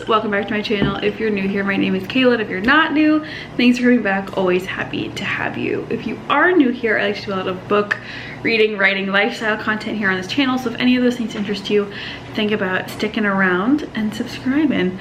welcome back to my channel. If you're new here, my name is Kayla. If you're not new, thanks for coming back. Always happy to have you. If you are new here, I like to do a lot of book reading, writing, lifestyle content here on this channel. So if any of those things interest you, think about sticking around and subscribing.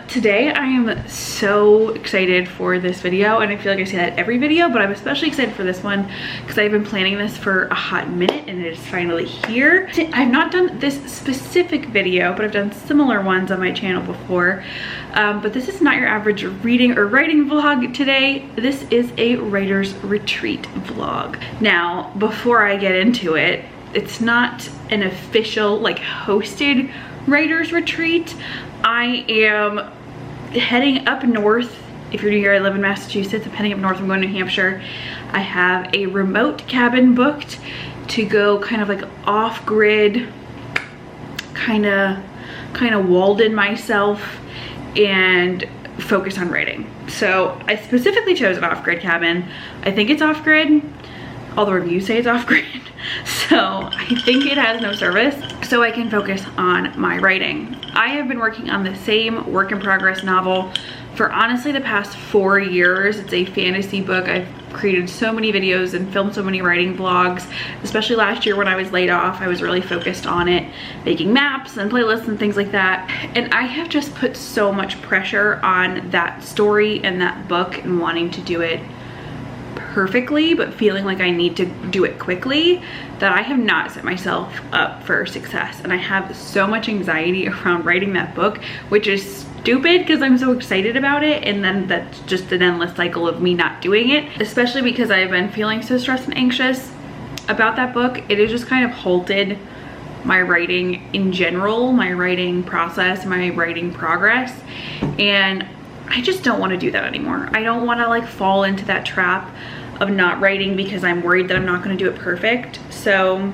Today I am so excited for this video, and I feel like I say that every video, but I'm especially excited for this one because I've been planning this for a hot minute and it is finally here. I've not done this specific video, but I've done similar ones on my channel before. But this is not your average reading or writing vlog today. This is a writer's retreat vlog. Now, before I get into it, it's not an official, like, hosted writer's retreat. I am heading up north. If you're new here, I live in Massachusetts. I'm heading up north. I'm going to Hampshire. I have a remote cabin booked to go kind of like off-grid, kind of walled in myself and focus on writing. So I specifically chose an off-grid cabin. I think it's off-grid. All the reviews say it's off-grid. So I think it has no service, so I can focus on my writing. I have been working on the same work in progress novel for honestly the past 4 years. It's a fantasy book. I've created so many videos and filmed so many writing vlogs, especially last year when I was laid off. I was really focused on it, making maps and playlists and things like that. And I have just put so much pressure on that story and that book and wanting to do it perfectly, but feeling like I need to do it quickly, that I have not set myself up for success. And I have so much anxiety around writing that book, which is stupid because I'm so excited about it, and then that's just an endless cycle of me not doing it, especially because I've been feeling so stressed and anxious about that book. It has just kind of halted my writing in general, my writing process, my writing progress, and I just don't want to do that anymore. I don't want to like fall into that trap of not writing because I'm worried that I'm not going to do it perfect. So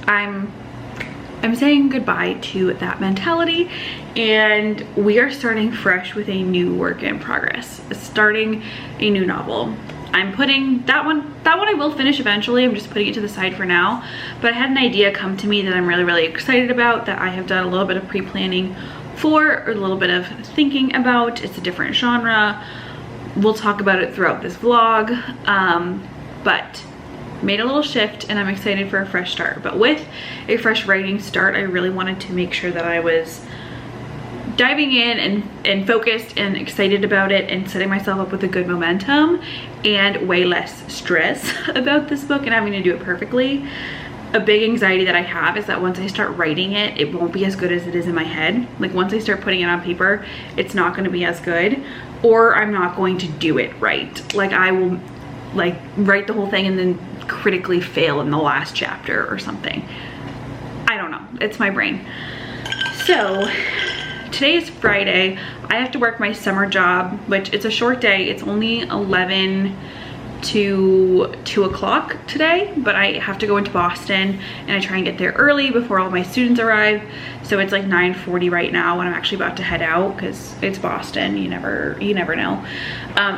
I'm saying goodbye to that mentality, and we are starting fresh with a new work in progress, starting a new novel. I'm putting that one I will finish eventually. I'm just putting it to the side for now, but I had an idea come to me that I'm really excited about, that I have done a little bit of pre-planning for, or a little bit of thinking about. It's a different genre. We'll talk about it throughout this vlog, but made a little shift and I'm excited for a fresh start. But with a fresh writing start, I really wanted to make sure that I was diving in and focused and excited about it and setting myself up with a good momentum and way less stress about this book and having to do it perfectly. A big anxiety that I have is that once I start writing it, it won't be as good as it is in my head. Like once I start putting it on paper, it's not going to be as good, or I'm not going to do it right. Like I will like write the whole thing and then critically fail in the last chapter or something. I don't know, it's my brain. So today is Friday. I have to work my summer job, which it's a short day. It's only 11 to 2 o'clock today, but I have to go into Boston and I try and get there early before all my students arrive. So it's like 9:40 right now when I'm actually about to head out because it's Boston. You never know.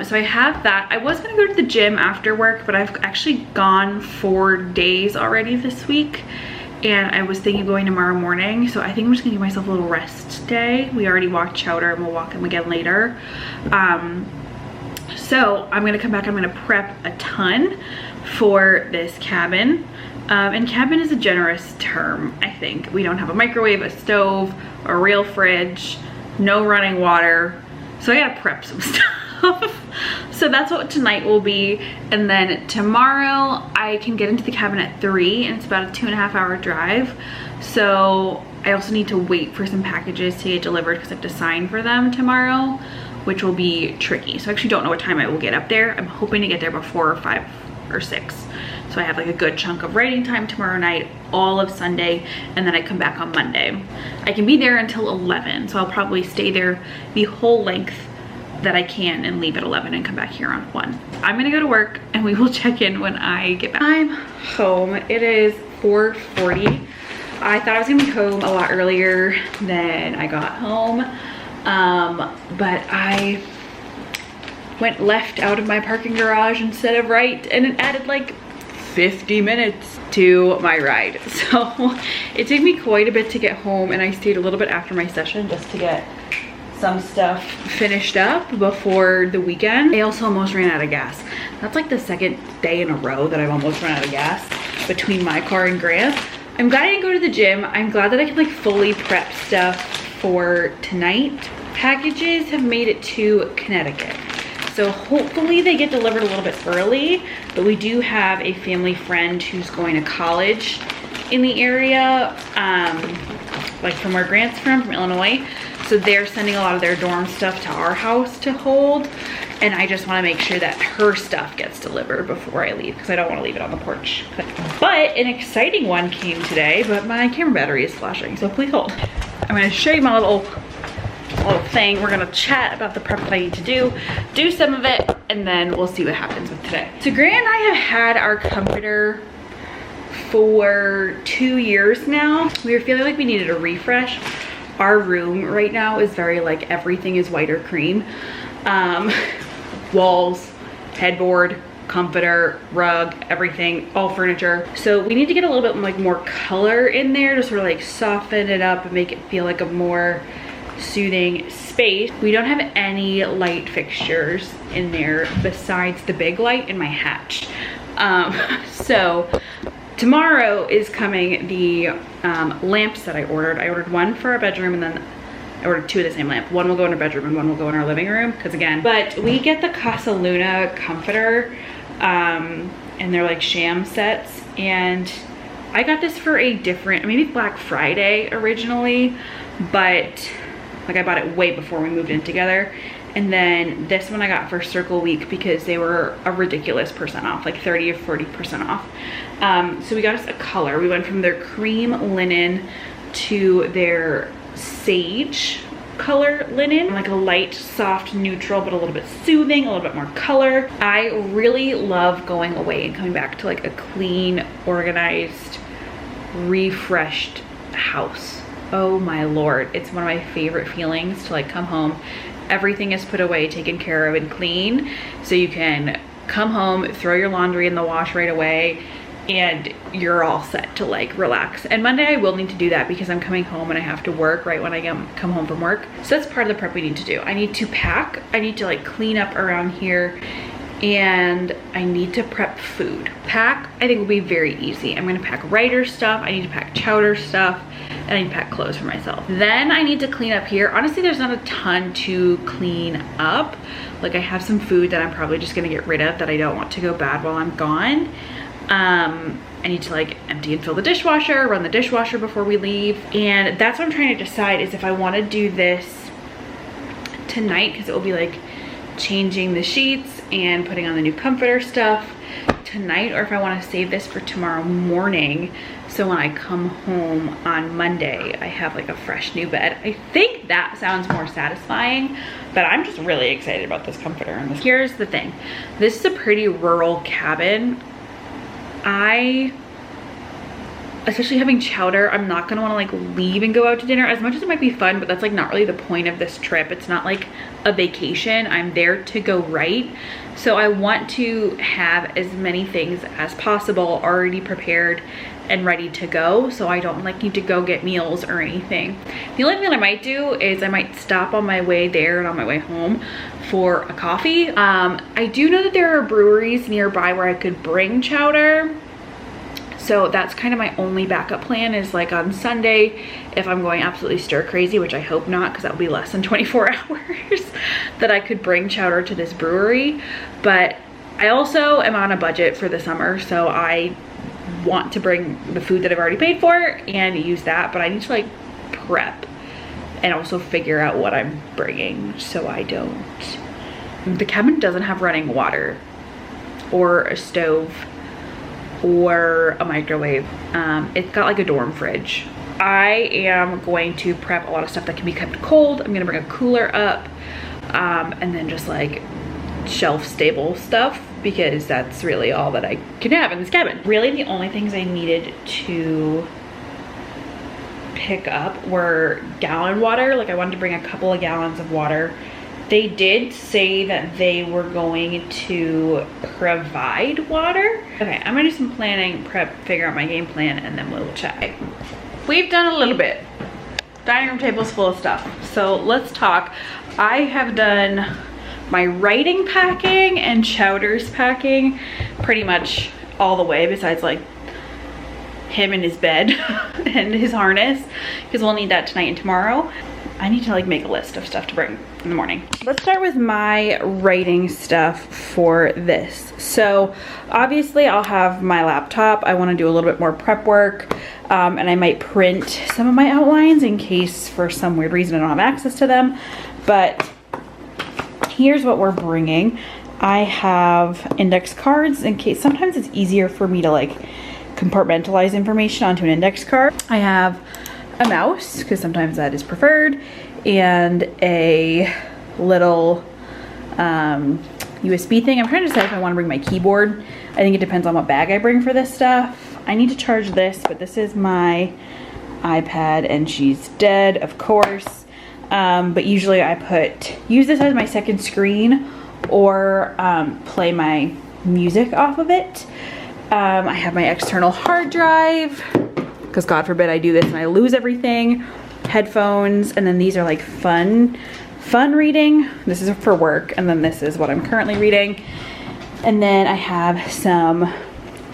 So I have that. I was gonna go to the gym after work, but I've actually gone 4 days already this week, and I was thinking of going tomorrow morning. So I think I'm just gonna give myself a little rest day. We already walked Chowder and we'll walk him again later. So I'm gonna come back, I'm gonna prep a ton for this cabin. And cabin is a generous term, I think. We don't have a microwave, a stove, a real fridge, no running water. So I gotta prep some stuff. So that's what tonight will be. And then tomorrow I can get into the cabin at 3, and it's about a 2.5 hour drive. So I also need to wait for some packages to get delivered because I have to sign for them tomorrow, which will be tricky. So I actually don't know what time I will get up there. I'm hoping to get there before 5 or 6. So I have like a good chunk of writing time tomorrow night, all of Sunday, and then I come back on Monday. I can be there until 11, so I'll probably stay there the whole length that I can and leave at 11 and come back here on 1. I'm gonna go to work and we will check in when I get back. I'm home. It is 4:40. I thought I was gonna be home a lot earlier than I got home. But I went left out of my parking garage instead of right, and it added like 50 minutes to my ride. So it took me quite a bit to get home, and I stayed a little bit after my session just to get some stuff finished up before the weekend. I also almost ran out of gas. That's like the second day in a row that I've almost run out of gas between my car and Grant. I'm glad I didn't go to the gym. I'm glad that I can like fully prep stuff for tonight. Packages have made it to Connecticut, so hopefully they get delivered a little bit early, but we do have a family friend who's going to college in the area, like from where Grant's from Illinois. So they're sending a lot of their dorm stuff to our house to hold, and I just want to make sure that her stuff gets delivered before I leave because I don't want to leave it on the porch. But an exciting one came today, but my camera battery is flashing, so please hold. I'm going to show you my little thing. We're going to chat about the prep that I need to do some of it, and then we'll see what happens with today. So Grant and I have had our comforter for 2 years now. We were feeling like we needed a refresh. Our room right now is very like everything is white or cream. Walls, headboard, comforter, rug, everything, all furniture. So we need to get a little bit like more color in there to sort of like soften it up and make it feel like a more soothing space. We don't have any light fixtures in there besides the big light in my hatch. So tomorrow is coming the lamps that I ordered. I ordered one for our bedroom, and then I ordered 2 of the same lamp. One will go in our bedroom and one will go in our living room, because again, but we get the Casa Luna comforter, and they're like sham sets, and I got this for a different, maybe Black Friday originally, but like I bought it way before we moved in together. And then this one I got for Circle Week because they were a ridiculous % off, like 30 or 40% off. So we got us a color. We went from their cream linen to their sage color linen, like a light, soft, neutral, but a little bit soothing, a little bit more color. I really love going away and coming back to like a clean, organized, refreshed house. Oh my Lord, it's one of my favorite feelings to like come home. Everything is put away, taken care of, and clean, so you can come home, throw your laundry in the wash right away, and you're all set to like relax. And Monday I will need to do that because I'm coming home and I have to work right when I come home from work. So that's part of the prep we need to do. I need to pack, I need to like clean up around here, and I need to prep food. Pack, I think will be very easy. I'm gonna pack writer stuff, I need to pack chowder stuff, and I need to pack clothes for myself. Then I need to clean up here. Honestly, there's not a ton to clean up. Like I have some food that I'm probably just gonna get rid of that I don't want to go bad while I'm gone. I need to like empty and fill the dishwasher, run the dishwasher before we leave. And that's what I'm trying to decide, is if I wanna do this tonight, because it will be like changing the sheets and putting on the new comforter stuff tonight, or if I want to save this for tomorrow morning, so when I come home on Monday I have like a fresh new bed. I think that sounds more satisfying, but I'm just really excited about this comforter. And here's the thing, this is a pretty rural cabin. Especially having chowder, I'm not gonna wanna like leave and go out to dinner, as much as it might be fun, but that's like not really the point of this trip. It's not like a vacation, I'm there to go right. So I want to have as many things as possible already prepared and ready to go, so I don't like need to go get meals or anything. The only thing that I might do is I might stop on my way there and on my way home for a coffee. I do know that there are breweries nearby where I could bring chowder. So that's kind of my only backup plan, is like on Sunday, if I'm going absolutely stir crazy, which I hope not, because that will be less than 24 hours, that I could bring chowder to this brewery. But I also am on a budget for the summer, so I want to bring the food that I've already paid for and use that, but I need to like prep and also figure out what I'm bringing so I don't. The cabin doesn't have running water or a stove or a microwave. It's got like a dorm fridge. I am going to prep a lot of stuff that can be kept cold. I'm gonna bring a cooler up, and then just like shelf stable stuff, because that's really all that I can have in this cabin. Really the only things I needed to pick up were gallon water. Like I wanted to bring a couple of gallons of water They did say that they were going to provide water. Okay, I'm gonna do some planning, prep, figure out my game plan, and then we'll chat. We've done a little bit. Dining room table's full of stuff. So let's talk. I have done my writing packing and Chowder's packing pretty much all the way, besides like him in his bed and his harness, because we'll need that tonight and tomorrow. I need to like make a list of stuff to bring in the morning. Let's start with my writing stuff for this. So obviously I'll have my laptop. I want to do a little bit more prep work, and I might print some of my outlines in case for some weird reason I don't have access to them. But here's what we're bringing. I have index cards in case sometimes it's easier for me to like compartmentalize information onto an index card. I have a mouse because sometimes that is preferred, and a little USB thing. I'm trying to decide if I want to bring my keyboard. I think it depends on what bag I bring for this stuff. I need to charge this, but this is my iPad and she's dead, of course. But usually I use this as my second screen or play my music off of it. I have my external hard drive, because God forbid I do this and I lose everything. Headphones, and then these are like fun reading. This is for work, and then this is what I'm currently reading. And then I have some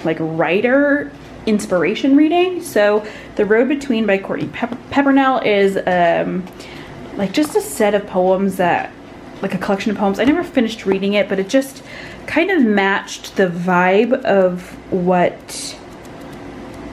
like writer inspiration reading. So The Road Between by Courtney Peppernell is like just a set of poems that, like a collection of poems. I never finished reading it, but it just kind of matched the vibe of what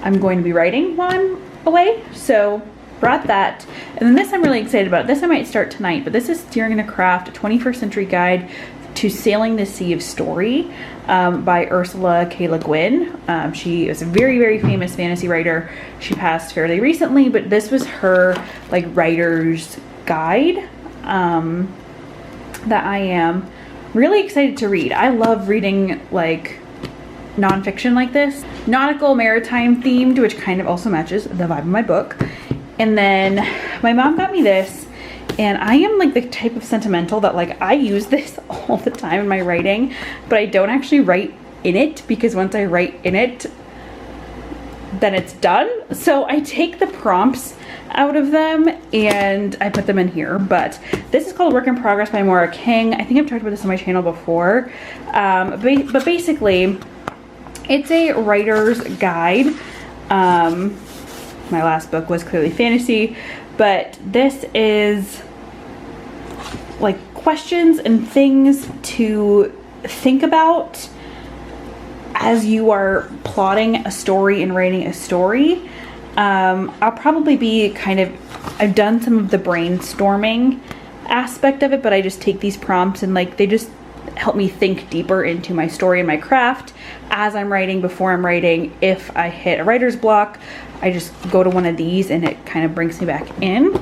I'm going to be writing while I'm away. So brought that. And then this I'm really excited about. This I might start tonight, but this is Steering in a Craft, a 21st Century Guide to Sailing the Sea of Story by Ursula K. Le Guin. She is a very, very famous fantasy writer. She passed fairly recently, but this was her like writer's guide that I am really excited to read. I love reading like nonfiction like this, nautical, maritime themed, which kind of also matches the vibe of my book. And then my mom got me this, and I am like the type of sentimental that like I use this all the time in my writing, but I don't actually write in it, because once I write in it, then it's done. So I take the prompts out of them and I put them in here. But this is called Work in Progress by Maura King. I think I've talked about this on my channel before, but basically it's a writer's guide. My last book was clearly fantasy, but this is like questions and things to think about as you are plotting a story and writing a story. I'll probably be I've done some of the brainstorming aspect of it, but I just take these prompts and like they just help me think deeper into my story and my craft as I'm writing, before I'm writing. If I hit a writer's block, I just go to one of these and it kind of brings me back in.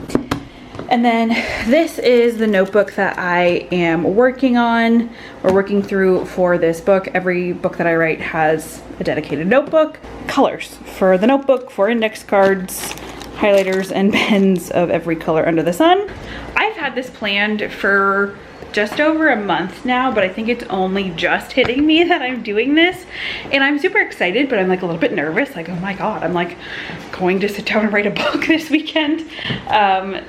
And then this is the notebook that I am working on or working through for this book. Every book that I write has a dedicated notebook. Colors for the notebook, for index cards, highlighters, and pens of every color under the sun. I've had this planned for just over a month now, but I think it's only just hitting me that I'm doing this, and I'm super excited, but I'm like a little bit nervous, like, oh my god, I'm like going to sit down and write a book this weekend.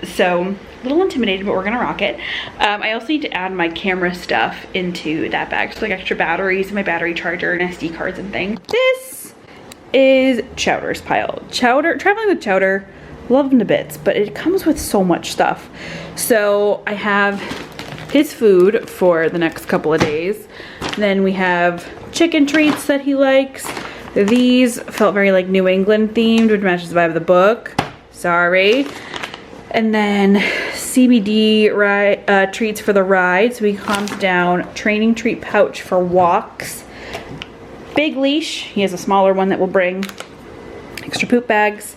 So a little intimidated, but we're gonna rock it. I also need to add my camera stuff into that bag, so like extra batteries, my battery charger, and SD cards and things. This is Chowder's pile. Chowder, traveling with Chowder, love him to bits, but it comes with so much stuff. So I have his food for the next couple of days. Then we have chicken treats that he likes. These felt very like New England themed, which matches the vibe of the book. Sorry. And then CBD treats for the ride, so he calms down. Training treat pouch for walks. Big leash, he has a smaller one that we'll bring. Extra poop bags.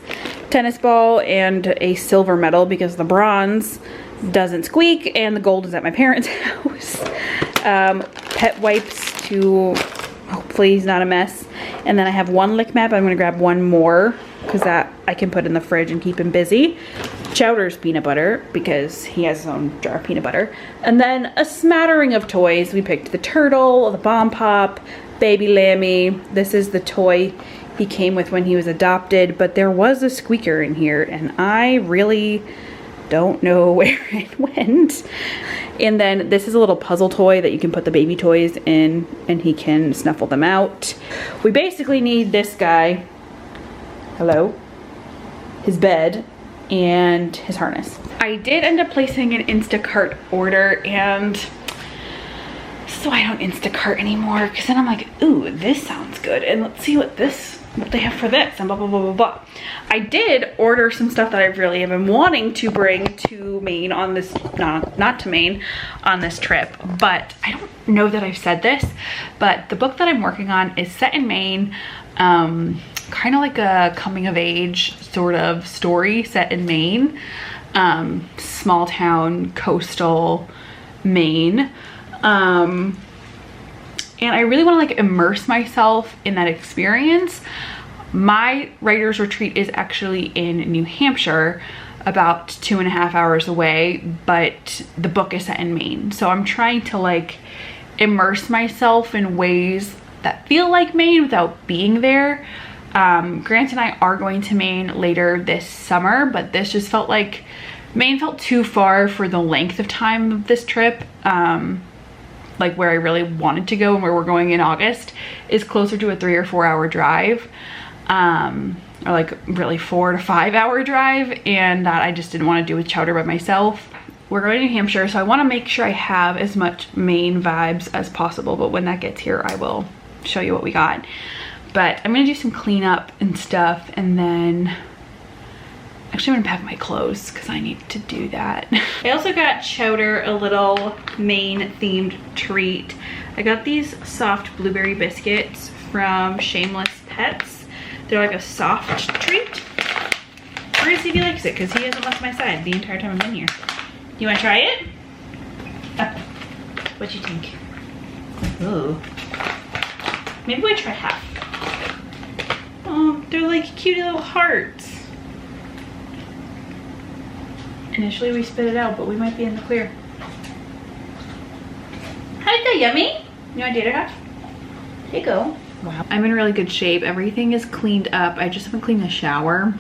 Tennis ball and a silver medal because the bronze doesn't squeak and the gold is at my parents' house. Pet wipes to hopefully he's not a mess. And then I have one lick map. I'm gonna grab one more because that I can put in the fridge and keep him busy. Chowder's peanut butter because he has his own jar of peanut butter. And then a smattering of toys. We picked the turtle, the bomb pop, baby Lammy. This is the toy he came with when he was adopted, but there was a squeaker in here and I really don't know where it went. And then this is a little puzzle toy that you can put the baby toys in and he can snuffle them out. We basically need this guy, hello, his bed, and his harness. I did end up placing an Instacart order, and so I don't Instacart anymore because then I'm like, ooh, this sounds good, and let's see what they have for this, and blah blah blah blah blah. I did order some stuff that I really have been wanting to bring to Maine on this, not to Maine, on this trip, but I don't know that I've said this, but the book that I'm working on is set in Maine, kind of like a coming of age sort of story set in Maine, small town, coastal Maine. And I really want to like immerse myself in that experience. My writer's retreat is actually in New Hampshire, about 2.5 hours away, but the book is set in Maine. So I'm trying to like immerse myself in ways that feel like Maine without being there. Grant and I are going to Maine later this summer, but this just felt like Maine felt too far for the length of time of this trip. Like where I really wanted to go and where we're going in August is closer to a 3 or 4 hour drive, or like really 4 to 5 hour drive, and that I just didn't want to do with Chowder by myself. We're going to New Hampshire, so I want to make sure I have as much Maine vibes as possible, but when that gets here I will show you what we got. But I'm gonna do some cleanup and stuff, and then actually I'm gonna pack my clothes because I need to do that. I also got Chowder a little Maine themed treat. I got these soft blueberry biscuits from Shameless Pets. They're like a soft treat. We're gonna see if he likes it because he hasn't left my side the entire time I've been here. You wanna try it? What do you think? Ooh. Maybe we try half. Oh, they're like cute little hearts. Initially we spit it out, but we might be in the clear. How did that, yummy? You want to date it off? Here you go. Wow. I'm in really good shape. Everything is cleaned up. I just haven't cleaned the shower,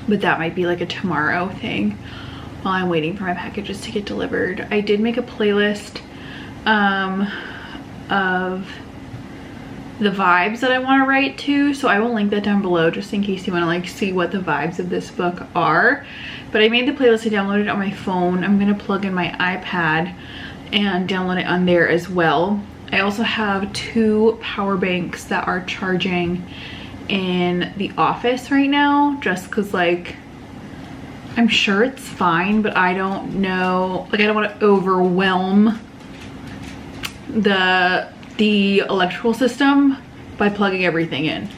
but that might be like a tomorrow thing while I'm waiting for my packages to get delivered. I did make a playlist of the vibes that I want to write to, so I will link that down below just in case you want to like see what the vibes of this book are. But I made the playlist, I downloaded it on my phone. I'm gonna plug in my iPad and download it on there as well. I also have 2 power banks that are charging in the office right now, just because like I'm sure it's fine, but I don't know, like I don't want to overwhelm the electrical system by plugging everything in.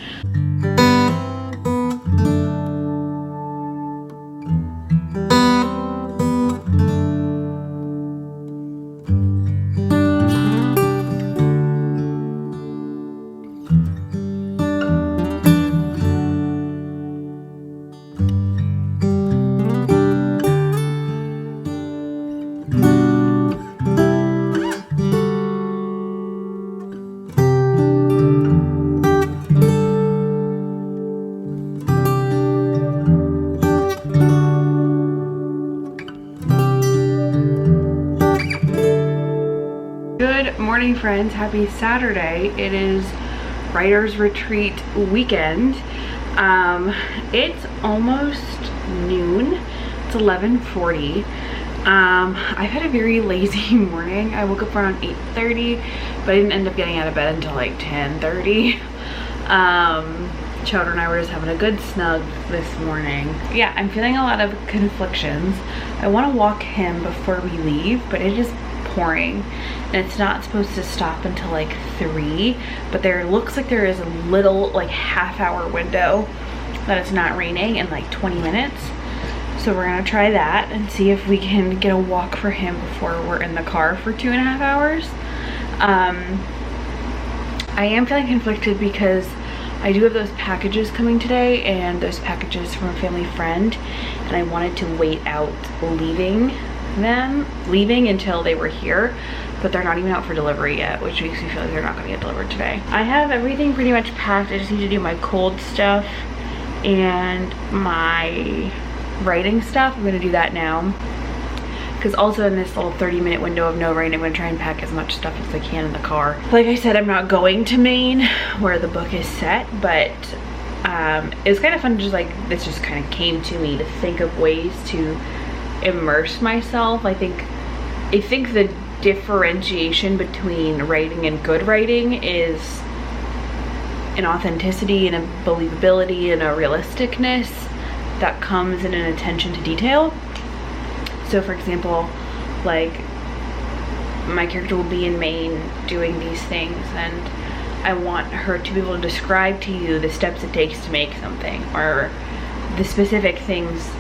Good morning, friends. Happy Saturday. It is writer's retreat weekend. It's almost noon. It's 11:40. I've had a very lazy morning. I woke up around 8:30, but I didn't end up getting out of bed until like 10:30. Chowder and I were just having a good snug this morning. Yeah, I'm feeling a lot of conflictions. I want to walk him before we leave, but it is pouring and it's not supposed to stop until like 3, but there looks like there is a little like half-hour window that it's not raining in like 20 minutes. So we're gonna try that and see if we can get a walk for him before we're in the car for 2.5 hours. I am feeling conflicted because I do have those packages coming today, and those packages from a family friend, and I wanted to wait out leaving until they were here, but they're not even out for delivery yet, which makes me feel like they're not gonna get delivered today. I have everything pretty much packed. I just need to do my cold stuff and my writing stuff. I'm gonna do that now, because also in this little 30-minute window of no rain, I'm gonna try and pack as much stuff as I can in the car. Like I said, I'm not going to Maine where the book is set, but it was kind of fun to just like, this just kind of came to me to think of ways to immerse myself. I think the differentiation between writing and good writing is an authenticity and a believability and a realisticness that comes in an attention to detail. So for example, like my character will be in Maine doing these things, and I want her to be able to describe to you the steps it takes to make something, or the specific things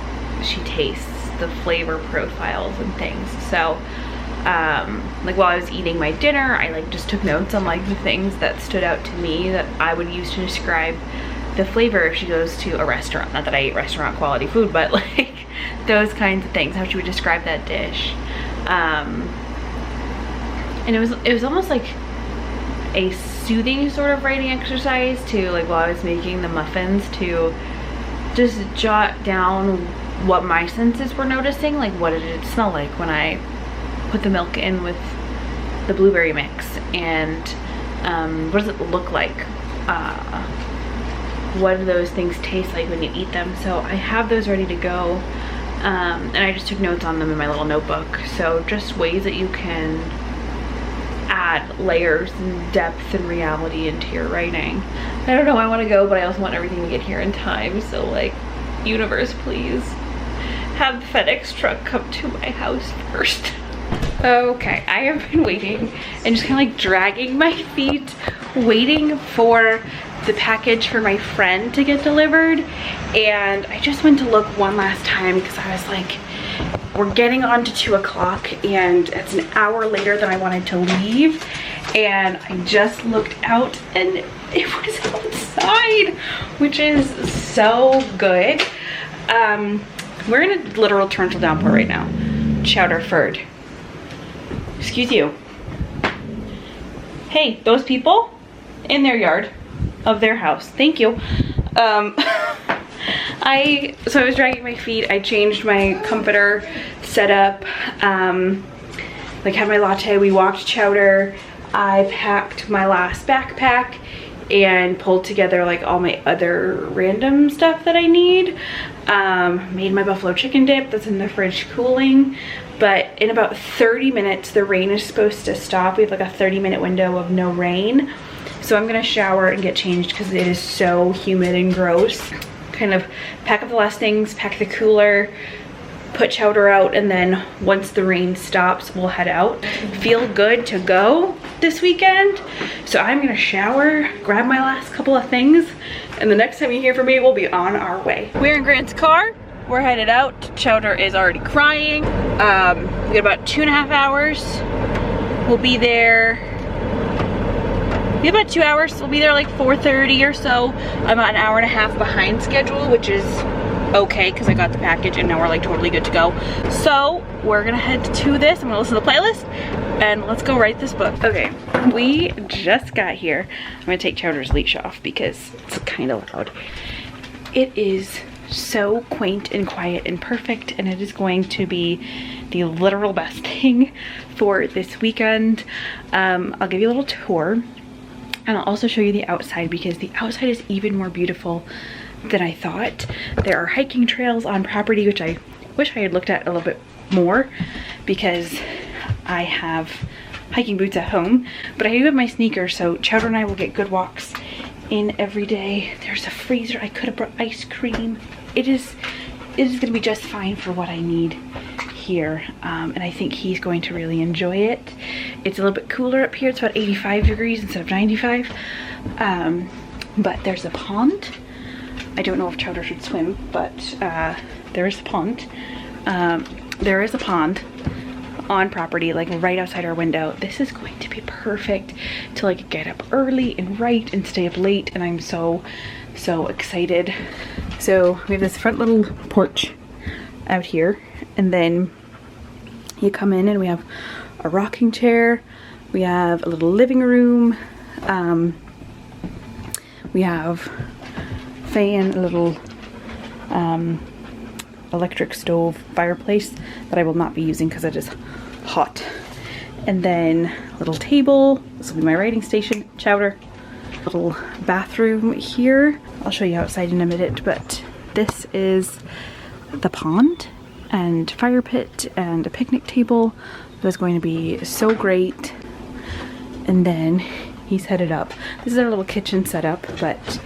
she tastes, the flavor profiles and things. So like while I was eating my dinner, I like just took notes on like the things that stood out to me that I would use to describe the flavor if she goes to a restaurant. Not that I eat restaurant quality food, but like those kinds of things, how she would describe that dish. And it was almost like a soothing sort of writing exercise to, like while I was making the muffins, to just jot down what my senses were noticing. Like, what did it smell like when I put the milk in with the blueberry mix, and what does it look like? What do those things taste like when you eat them? So I have those ready to go, and I just took notes on them in my little notebook. So just ways that you can add layers and depth and reality into your writing. I don't know, I want to go, but I also want everything to get here in time. So like, universe, please have the FedEx truck come to my house first. Okay, I have been waiting and just kind of like dragging my feet, waiting for the package for my friend to get delivered. And I just went to look one last time because I was like, we're getting on to 2 o'clock and it's an hour later than I wanted to leave. And I just looked out and it was outside, which is so good. We're in a literal torrential downpour right now. Chowderford. Excuse you. Hey, those people in their yard of their house. Thank you. So I was dragging my feet. I changed my comforter setup. Like had my latte. We walked Chowder. I packed my last backpack and pulled together like all my other random stuff that I need. Made my buffalo chicken dip that's in the fridge cooling. But in about 30 minutes, the rain is supposed to stop. We have like a 30-minute window of no rain. So I'm gonna shower and get changed because it is so humid and gross. Kind of pack up the last things, pack the cooler, put Chowder out, and then once the rain stops, we'll head out. Feel good to go this weekend. So I'm gonna shower, grab my last couple of things, and the next time you hear from me, we'll be on our way. We're in Grant's car. We're headed out. Chowder is already crying. We got about 2.5 hours. We'll be there. We have about 2 hours. We'll be there like 4:30 or so. I'm about an hour and a half behind schedule, which is okay because I got the package and now we're like totally good to go. So we're gonna head to this. I'm gonna listen to the playlist and let's go write this book. Okay, we just got here. I'm gonna take Chowder's leash off because it's kind of loud. It is so quaint and quiet and perfect, and it is going to be the literal best thing for this weekend. I'll give you a little tour and I'll also show you the outside because the outside is even more beautiful than I thought. There are hiking trails on property, which I wish I had looked at a little bit more because I have hiking boots at home, but I do have my sneakers, so Chowder and I will get good walks in every day. There's a freezer. I could have brought ice cream. It is gonna be just fine for what I need here, and I think he's going to really enjoy it. It's a little bit cooler up here. It's about 85 degrees instead of 95, but there's a pond. I don't know if Chowder should swim, but there is a pond. There is a pond on property, like right outside our window. This is going to be perfect to like get up early and write and stay up late, and I'm so excited. So we have this front little porch out here, and then you come in and we have a rocking chair, we have a little living room, we have fan, a little electric stove fireplace that I will not be using because it is hot. And then a little table, this will be my writing station, chowder, little bathroom here. I'll show you outside in a minute, but this is the pond and fire pit and a picnic table. That's going to be so great. And then he's headed up. This is our little kitchen setup, but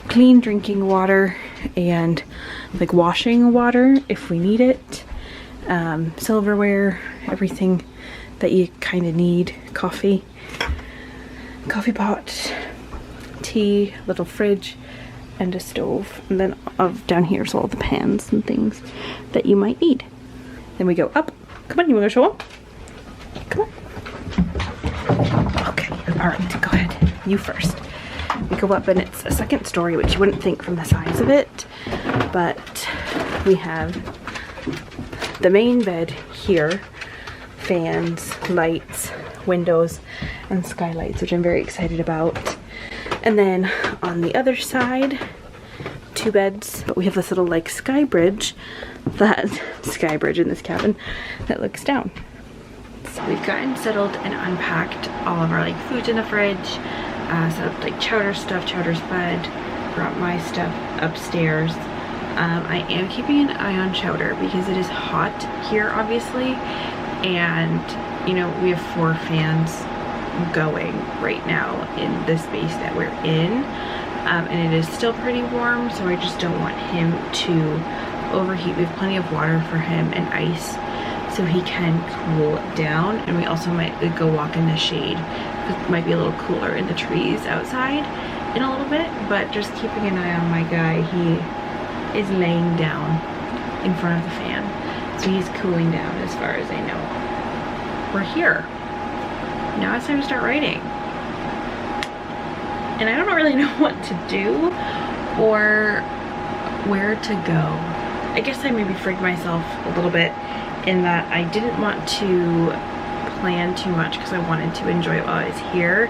clean drinking water and like washing water if we need it, silverware, everything that you kind of need, coffee pot, tea, little fridge, and a stove. And then down here is all the pans and things that you might need. Then we go up. Come on, you want to show up? Come on. Okay, all right, go ahead, you first. We go up and it's a second story, which you wouldn't think from the size of it, but we have the main bed here, fans, lights, windows, and skylights, which I'm very excited about. And then on the other side, 2 beds, but we have this little like sky bridge in this cabin that looks down. So we've gotten settled and unpacked all of our like foods in the fridge, set up like chowder stuff, chowder's bed, brought my stuff upstairs. I am keeping an eye on chowder because it is hot here obviously, and you know, we have 4 fans going right now in the space that we're in, and it is still pretty warm, so I just don't want him to overheat. We have plenty of water for him and ice so he can cool down, and we also might go walk in the shade. It might be a little cooler in the trees outside in a little bit, but just keeping an eye on my guy. He is laying down in front of the fan, so he's cooling down as far as I know. We're here. Now it's time to start writing. And I don't really know what to do or where to go. I guess I maybe freaked myself a little bit in that I didn't want to plan too much because I wanted to enjoy it while I was here,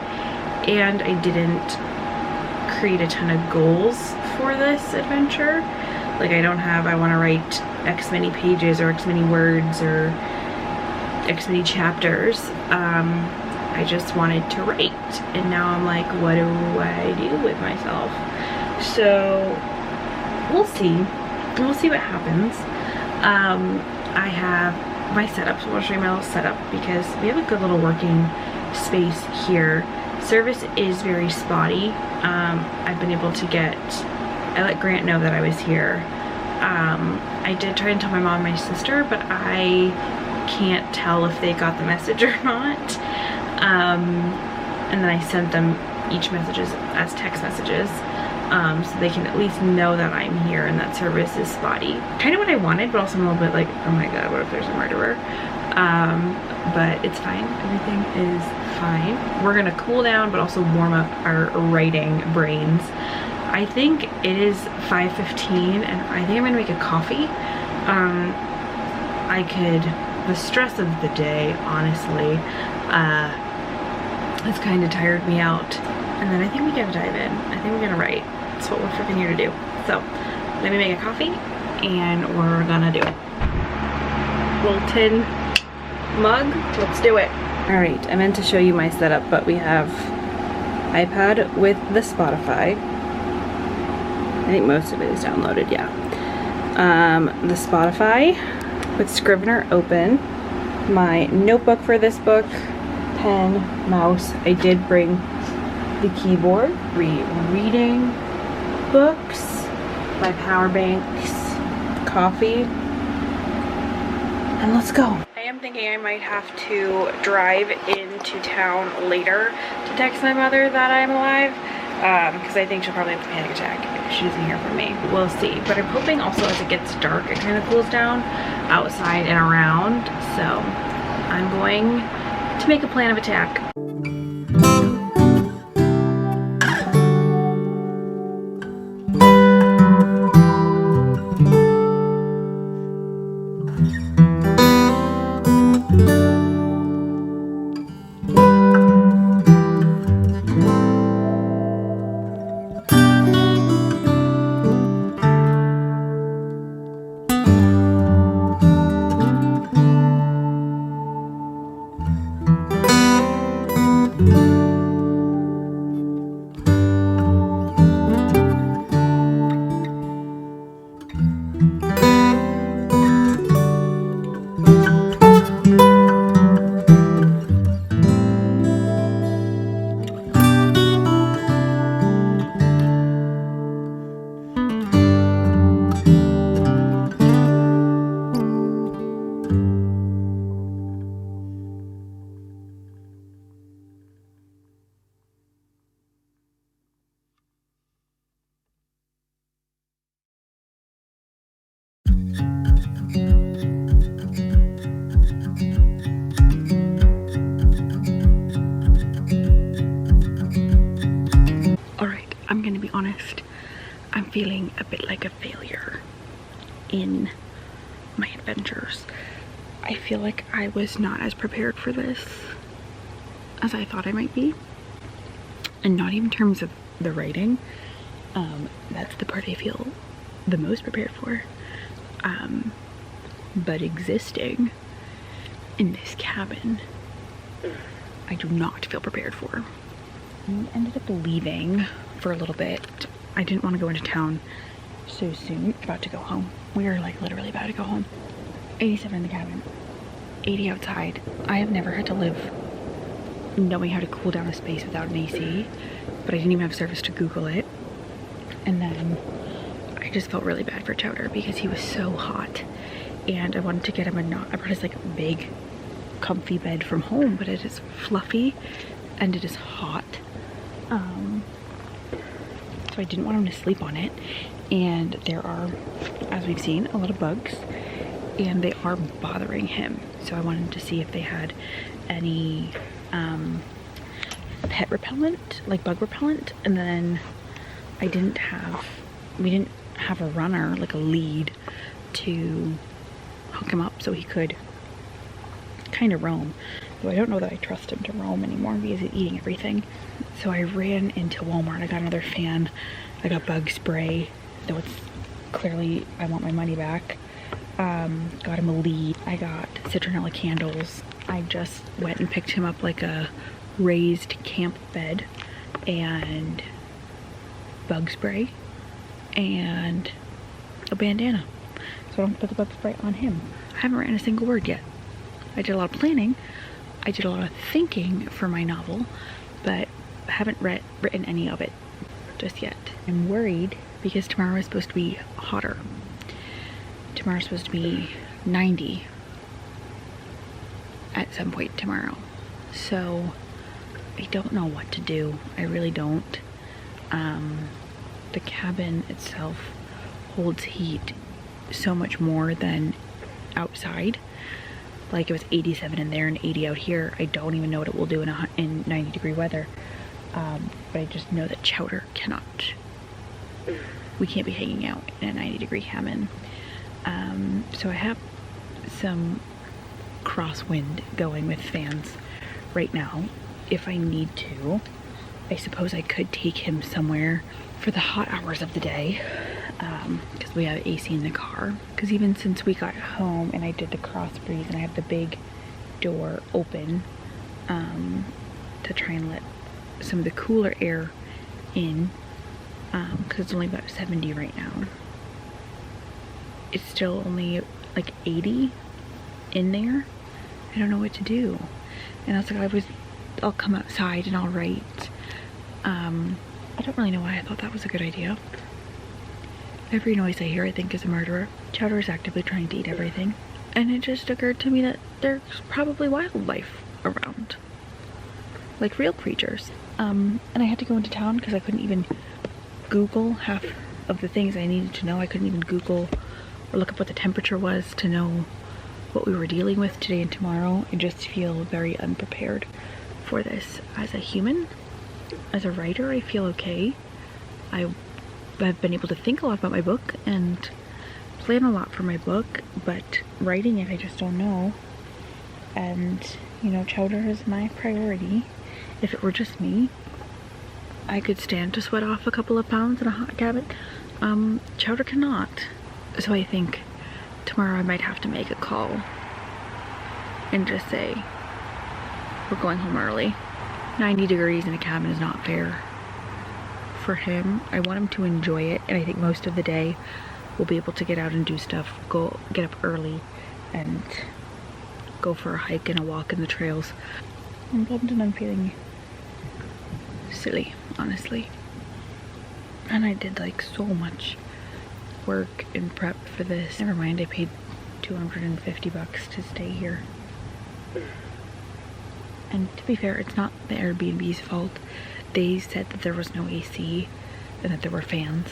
and I didn't create a ton of goals for this adventure. Like I want to write X many pages or X many words or X many chapters. I just wanted to write, and now I'm like, what do I do with myself? So we'll see what happens. I have my setup, so I'll show you my little setup because we have a good little working space here. Service is very spotty. I've been able to I let Grant know that I was here. I did try and tell my mom and my sister, but I can't tell if they got the message or not. And then I sent them each messages as text messages, so they can at least know that I'm here and that service is spotty. Kind of what I wanted, but also I'm a little bit like, oh my god, what if there's a murderer? But it's fine. Everything is fine. We're gonna cool down, but also warm up our writing brains. I think it is 5:15, and I think I'm gonna make a coffee. The stress of the day, honestly, has kind of tired me out. And then I think we gotta dive in. I think we're gonna write. That's what we're freaking here to do. So, let me make a coffee, and we're gonna do it. Little tin mug, let's do it. Alright, I meant to show you my setup, but we have iPad with the Spotify. I think most of it is downloaded, yeah. The Spotify with Scrivener open. My notebook for this book, pen, mouse. I did bring the keyboard, reading books, my power banks, coffee, and let's go. I am thinking I might have to drive into town later to text my mother that I'm alive, because I think she'll probably have a panic attack if she doesn't hear from me. We'll see. But I'm hoping also as it gets dark, it kind of cools down outside and around. So I'm going to make a plan of attack. I'm gonna be honest, I'm feeling a bit like a failure in my adventures. I feel like I was not as prepared for this as I thought I might be. And not even in terms of the writing. That's the part I feel the most prepared for. But existing in this cabin, I do not feel prepared for. I ended up leaving for a little bit. I didn't want to go into town so soon. About to go home. We are like literally about to go home. 87 in the cabin, 80 outside. I have never had to live knowing how to cool down a space without an AC, but I didn't even have service to Google it. And then I just felt really bad for Chowder because he was so hot, and I wanted to get him I brought his like big comfy bed from home, but it is fluffy and it is hot. So I didn't want him to sleep on it, and there are, as we've seen, a lot of bugs, and they are bothering him. So I wanted to see if they had any pet repellent, like bug repellent. And then we didn't have a runner, like a lead to hook him up so he could kind of roam. Though I don't know that I trust him to roam anymore because he's eating everything. So I ran into Walmart. I got another fan. I got bug spray, though it's clearly I want my money back. Got him a lead. I got citronella candles. I just went and picked him up like a raised camp bed and bug spray and a bandana, so I don't put the bug spray on him. I haven't written a single word yet. I did a lot of planning. I did a lot of thinking for my novel, but I haven't written any of it just yet. I'm worried because tomorrow is supposed to be hotter. Tomorrow's supposed to be 90 at some point tomorrow. So I don't know what to do. I really don't. The cabin itself holds heat so much more than outside. Like it was 87 in there and 80 out here. I don't even know what it will do in 90-degree weather. But I just know that Chowder cannot. We can't be hanging out in a 90-degree cabin. So I have some crosswind going with fans right now. If I need to, I suppose I could take him somewhere for the hot hours of the day, because we have AC in the car. Because even since we got home and I did the cross breeze and I have the big door open to try and let some of the cooler air in, because it's only about 70 right now. It's still only like 80 in there. I don't know what to do. And I was like, I'll come outside and I'll write. I don't really know why I thought that was a good idea. Every noise I hear I think is a murderer. Chowder is actively trying to eat everything. And it just occurred to me that there's probably wildlife around. like real creatures. And I had to go into town because I couldn't even Google half of the things I needed to know. I couldn't even Google or look up what the temperature was to know what we were dealing with today and tomorrow. I just feel very unprepared for this. As a human, as a writer, I feel okay. I've been able to think a lot about my book and plan a lot for my book, but writing it, I just don't know. And, you know, Chowder is my priority. If it were just me, I could stand to sweat off a couple of pounds in a hot cabin. Chowder cannot. So I think tomorrow I might have to make a call and just say, we're going home early. 90 degrees in a cabin is not fair for him. I want him to enjoy it, and I think most of the day we'll be able to get out and do stuff, get up early and go for a hike and a walk in the trails. I'm bummed and I'm feeling silly, honestly. And I did like so much work and prep for this. Never mind, I paid $250 to stay here. And to be fair, it's not the Airbnb's fault. They said that there was no AC and that there were fans.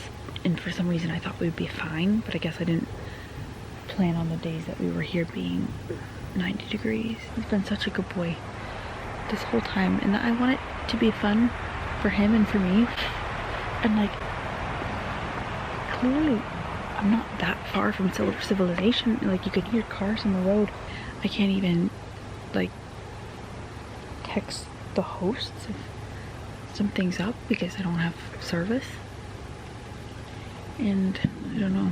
And for some reason I thought we'd be fine, but I guess I didn't plan on the days that we were here being 90 degrees. He's been such a good boy this whole time, and I want it to be fun for him and for me. And like, clearly I'm not that far from civilization. Like, you could hear cars on the road. I can't even like text the hosts if something's up because I don't have service. And I don't know.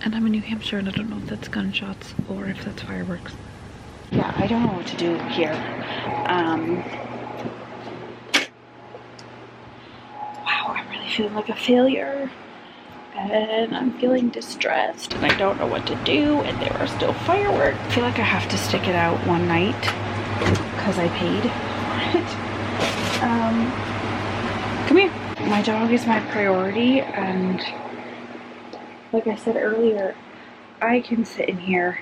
And I'm in New Hampshire and I don't know if that's gunshots or if that's fireworks. Yeah, I don't know what to do here. Wow, I'm really feeling like a failure. And I'm feeling distressed and I don't know what to do, and there are still fireworks. I feel like I have to stick it out one night because I paid for it. Come here. My dog is my priority, and like I said earlier, I can sit in here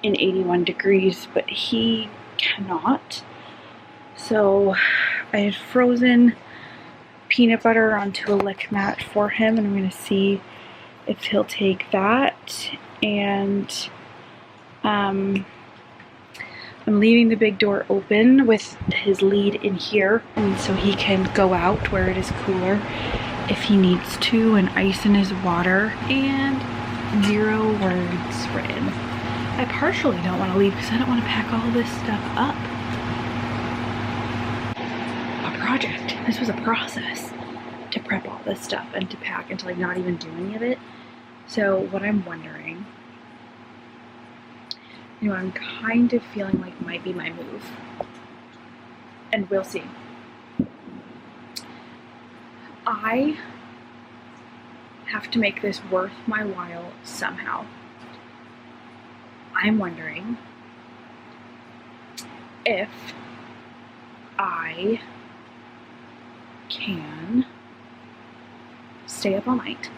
in 81 degrees, but he cannot. So I had frozen peanut butter onto a lick mat for him, and I'm gonna see if he'll take that. And I'm leaving the big door open with his lead in here, and so he can go out where it is cooler if he needs to, and ice in his water. And 0 words written. I partially don't want to leave because I don't want to pack all this stuff up. A project. This was a process to prep all this stuff and to pack and to like not even do any of it. So what I'm wondering, you know, I'm kind of feeling like might be my move, and we'll see. I have to make this worth my while somehow. I'm wondering if I can stay up all night,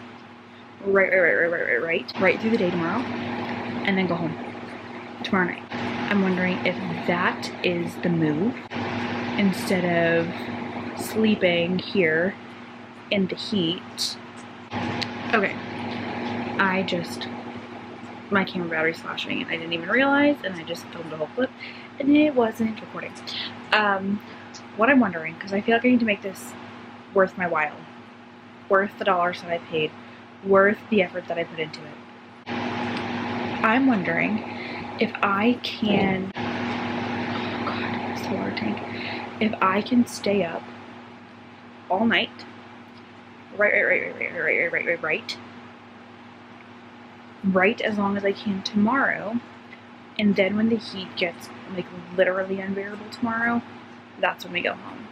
right through the day tomorrow, and then go home tomorrow night. I'm wondering if that is the move, instead of sleeping here in the heat. Okay, my camera battery's flashing and I didn't even realize, and I just filmed a whole clip and it wasn't recording. What I'm wondering, because I feel like I need to make this worth my while, worth the dollars that I paid, worth the effort that I put into it. I'm wondering if I can, oh god, it's the water tank, if I can stay up all night, right as long as I can tomorrow, and then when the heat gets like literally unbearable tomorrow, that's when we go home.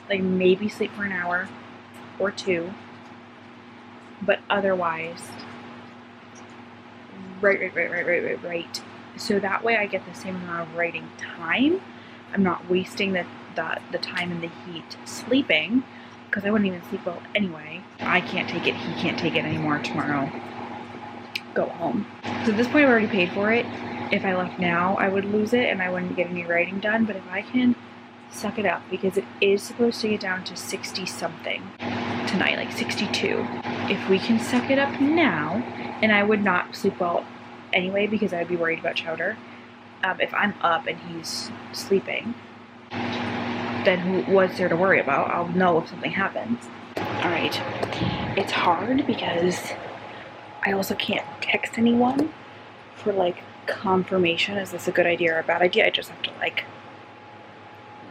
Like maybe sleep for an hour or 2, but otherwise right. So that way I get the same amount of writing time. I'm not wasting the time in the heat sleeping, because I wouldn't even sleep well anyway. I can't take it, he can't take it anymore tomorrow. Go home. So at this point I've already paid for it. if I left now, I would lose it and I wouldn't get any writing done. But if I can suck it up, because it is supposed to get down to 60 something tonight, like 62. If we can suck it up now, and I would not sleep well anyway because I'd be worried about Chowder. If I'm up and he's sleeping, then what's there to worry about? I'll know if something happens. All right, it's hard because I also can't text anyone for like confirmation. Is this a good idea or a bad idea? I just have to like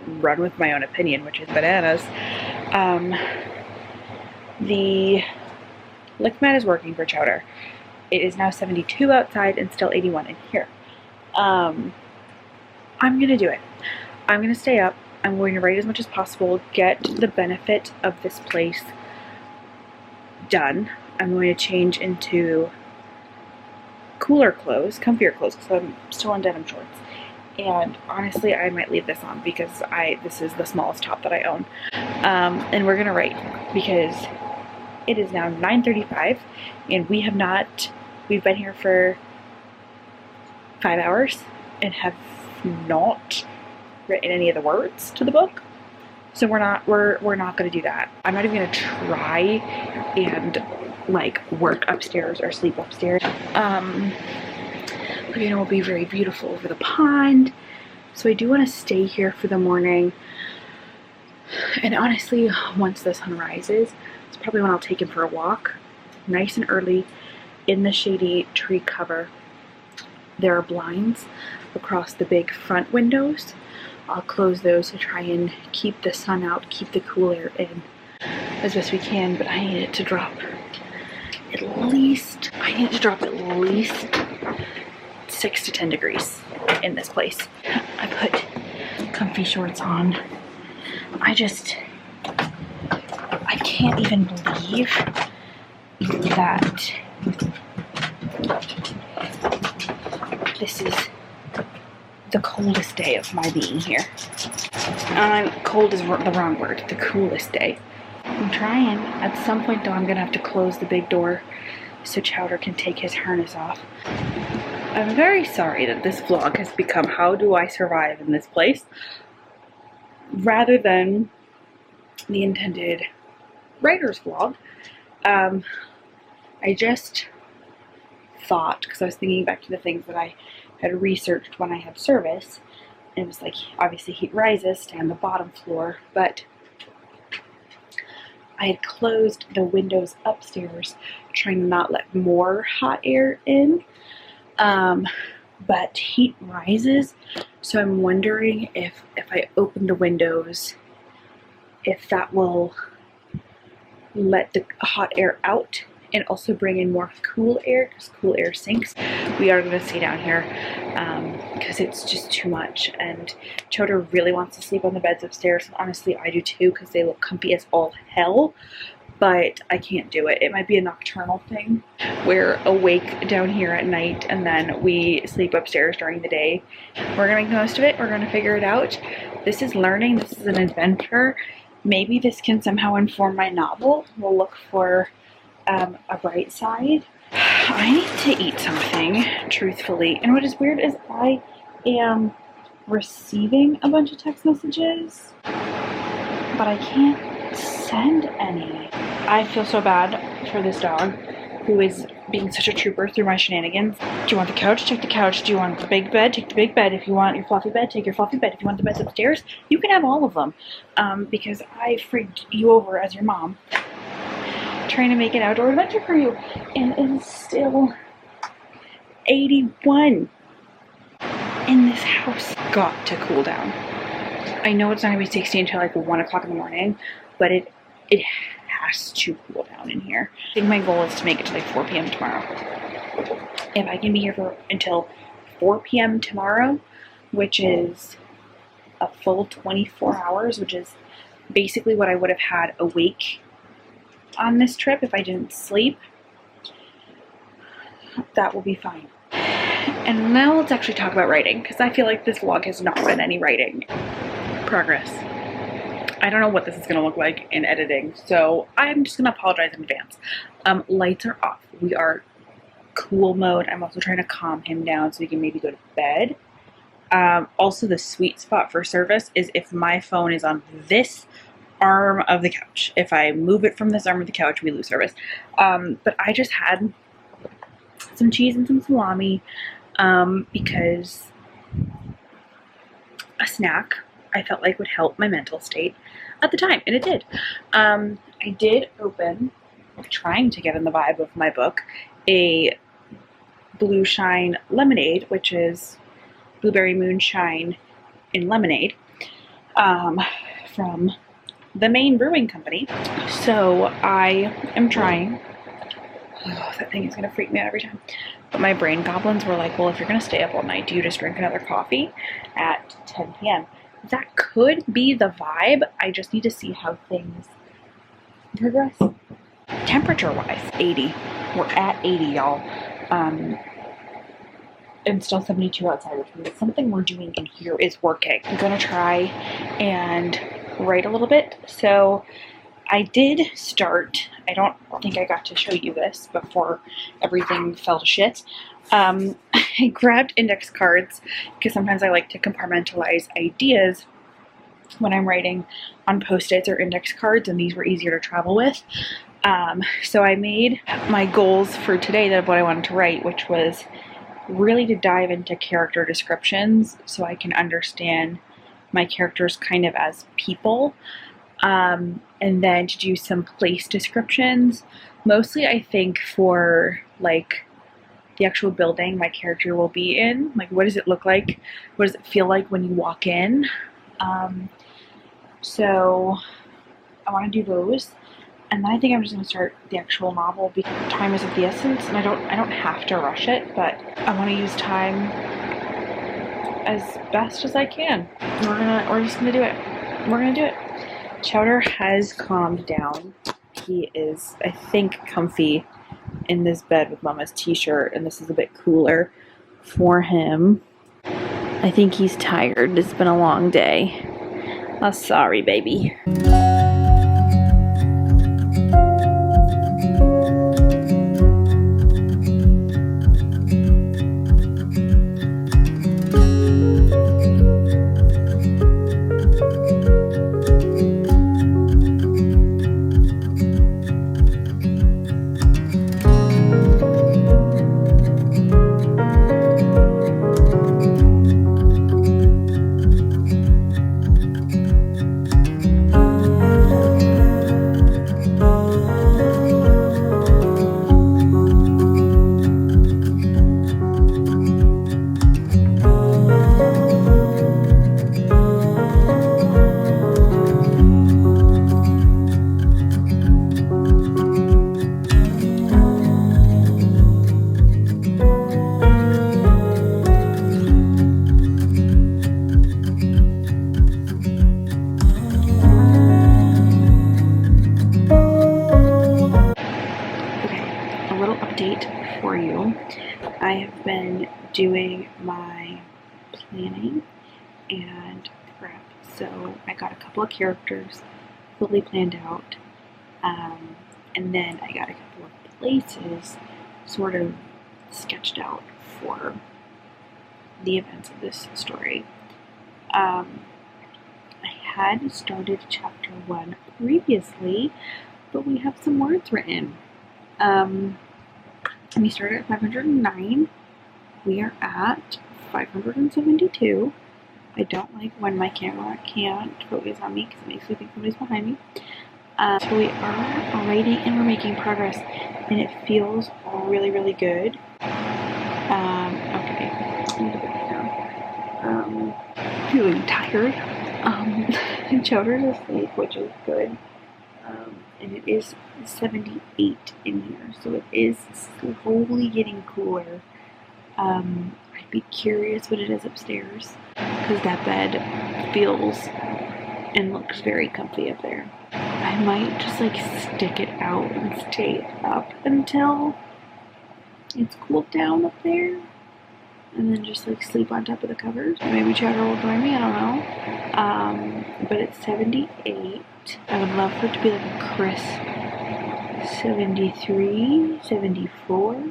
run with my own opinion, which is bananas. The lick mat is working for Chowder. It is now 72 outside and still 81 in here. I'm gonna do it. I'm gonna stay up. I'm going to write as much as possible, get the benefit of this place done. I'm going to change into cooler clothes, comfier clothes, because I'm still in denim shorts. And honestly, I might leave this on because this is the smallest top that I own. And we're gonna write because it is now 9:35 and we've been here for 5 hours and have not written any of the words to the book. So we're not gonna do that. I'm not even gonna try and like work upstairs or sleep upstairs. Laguna will be very beautiful over the pond. So I do want to stay here for the morning. And honestly, once the sun rises, it's probably when I'll take him for a walk. Nice and early in the shady tree cover. There are blinds across the big front windows. I'll close those to try and keep the sun out, keep the cool air in as best we can, but I need it to drop at least 6 to 10 degrees in this place. I put comfy shorts on. I can't even believe that this is the coldest day of my being here. Cold is the wrong word, the coolest day. I'm trying. At some point though, I'm gonna have to close the big door so Chowder can take his harness off. I'm very sorry that this vlog has become how do I survive in this place rather than the intended writer's vlog. I just thought, because I was thinking back to the things that I had researched when I had service, and it was like, obviously heat rises, stay on the bottom floor, but I had closed the windows upstairs, trying to not let more hot air in, but heat rises, so I'm wondering if I open the windows, if that will let the hot air out and also bring in more cool air, because cool air sinks. We are going to stay down here because it's just too much, and Chowder really wants to sleep on the beds upstairs, and honestly I do too because they look comfy as all hell, but I can't do it. It might be a nocturnal thing. We're awake down here at night and then we sleep upstairs during the day. We're going to make the most of it. We're going to figure it out. This is learning. This is an adventure. Maybe this can somehow inform my novel. We'll look for a bright side. I need to eat something, truthfully. And what is weird is I am receiving a bunch of text messages, but I can't send any. I feel so bad for this dog who is being such a trooper through my shenanigans. Do you want the couch? Take the couch. Do you want the big bed? Take the big bed. If you want your fluffy bed, take your fluffy bed. If you want the beds upstairs, you can have all of them. Because I freaked you over as your mom, trying to make an outdoor adventure for you. And it is still 81 in this house. Got to cool down. I know it's not gonna be 60 until like 1 o'clock in the morning, but it has to cool down in here. I think my goal is to make it to like 4 p.m. tomorrow. If I can be here until 4 p.m. tomorrow, which is a full 24 hours, which is basically what I would have had awake on this trip if I didn't sleep, that will be fine. And now let's actually talk about writing, because I feel like this vlog has not been any writing progress. I don't know what this is going to look like in editing, so I'm just going to apologize in advance. Lights are off. We are cool mode. I'm also trying to calm him down so he can maybe go to bed. Also, the sweet spot for service is if my phone is on this arm of the couch. If I move it from this arm of the couch, we lose service. But I just had some cheese and some salami because a snack I felt like would help my mental state at the time, and it did. I did open, trying to get in the vibe of my book, a Blue Shine lemonade, which is blueberry moonshine in lemonade, from the Maine Brewing Company. So I am trying. Oh, that thing is gonna freak me out every time. But my brain goblins were like, well, if you're gonna stay up all night, do you just drink another coffee at 10 p.m.? That could be the vibe. I just need to see how things progress. Temperature-wise, 80. We're at 80, y'all. And still 72 outside, which means something we're doing in here is working. I'm gonna try and write a little bit. So I did start, I don't think I got to show you this before everything fell to shit. I grabbed index cards because sometimes I like to compartmentalize ideas when I'm writing on Post-its or index cards, and these were easier to travel with. So I made my goals for today of what I wanted to write, which was really to dive into character descriptions so I can understand my characters kind of as people, and then to do some place descriptions, mostly I think for like the actual building my character will be in. Like, what does it look like? What does it feel like when you walk in? So I want to do those, and then I think I'm just going to start the actual novel because time is of the essence, and I don't have to rush it, but I want to use time as best as I can. We're just gonna do it. We're gonna do it. Chowder has calmed down. He is, I think, comfy in this bed with Mama's t-shirt, and this is a bit cooler for him. I think he's tired. It's been a long day. Oh, sorry, baby. For you. I have been doing my planning and prep, so I got a couple of characters fully planned out, and then I got a couple of places sort of sketched out for the events of this story. I had started chapter 1 previously, but we have some words written. We started at 509. We are at 572. I don't like when my camera can't focus on me because it makes me think somebody's behind me. So we are writing and we're making progress, and it feels really, really good. Okay, I need to put it down. Feeling tired. Chowder's asleep, which is good. And it is 78 in here, so it is slowly getting cooler. I'd be curious what it is upstairs, because that bed feels and looks very comfy up there. I might just like stick it out and stay up until it's cooled down up there, and then just like sleep on top of the covers. Maybe Chowder will join me, I don't know. But it's 78. I would love for it to be like a crisp 73, 74.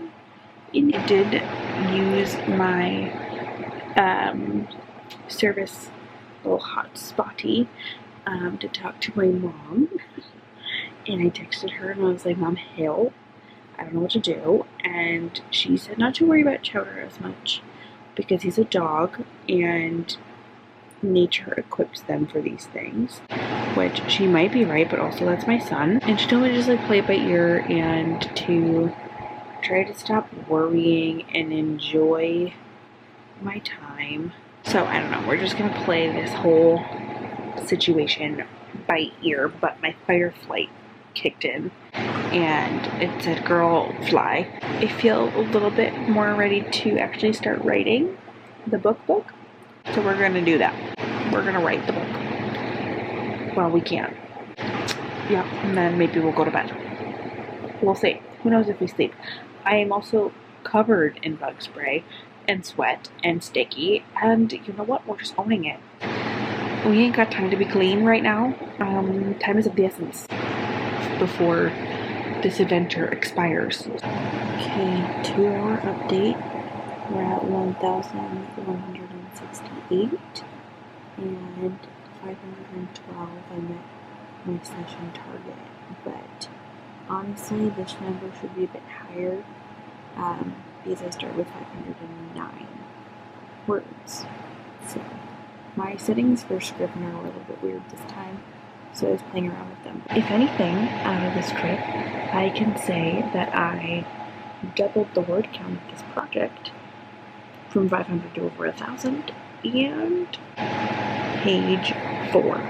And I did use my service little hotspotty to talk to my mom. And I texted her and I was like, Mom, help. I don't know what to do. And she said not to worry about Chowder as much because he's a dog and nature equips them for these things. Which she might be right, but also that's my son. And she told me to just like play it by ear and to try to stop worrying and enjoy my time. So I don't know, we're just gonna play this whole situation by ear, but my fight or flight kicked in and it said girl fly. I feel a little bit more ready to actually start writing the book, so we're gonna do that. We're gonna write the book while we can. Yeah, and then maybe we'll go to bed. We'll see. Who knows if we sleep. I am also covered in bug spray and sweat and sticky, and you know what? We're just owning it. We ain't got time to be clean right now. Time is of the essence before this adventure expires. Okay, 2-hour update. We're at 1,168 and 512. I met my session target, but honestly, this number should be a bit higher because I start with 509 words. So my settings for Scrivener are a little bit weird this time, so I was playing around with them. If anything, out of this trip, I can say that I doubled the word count of this project from 500 to over 1,000, and page 4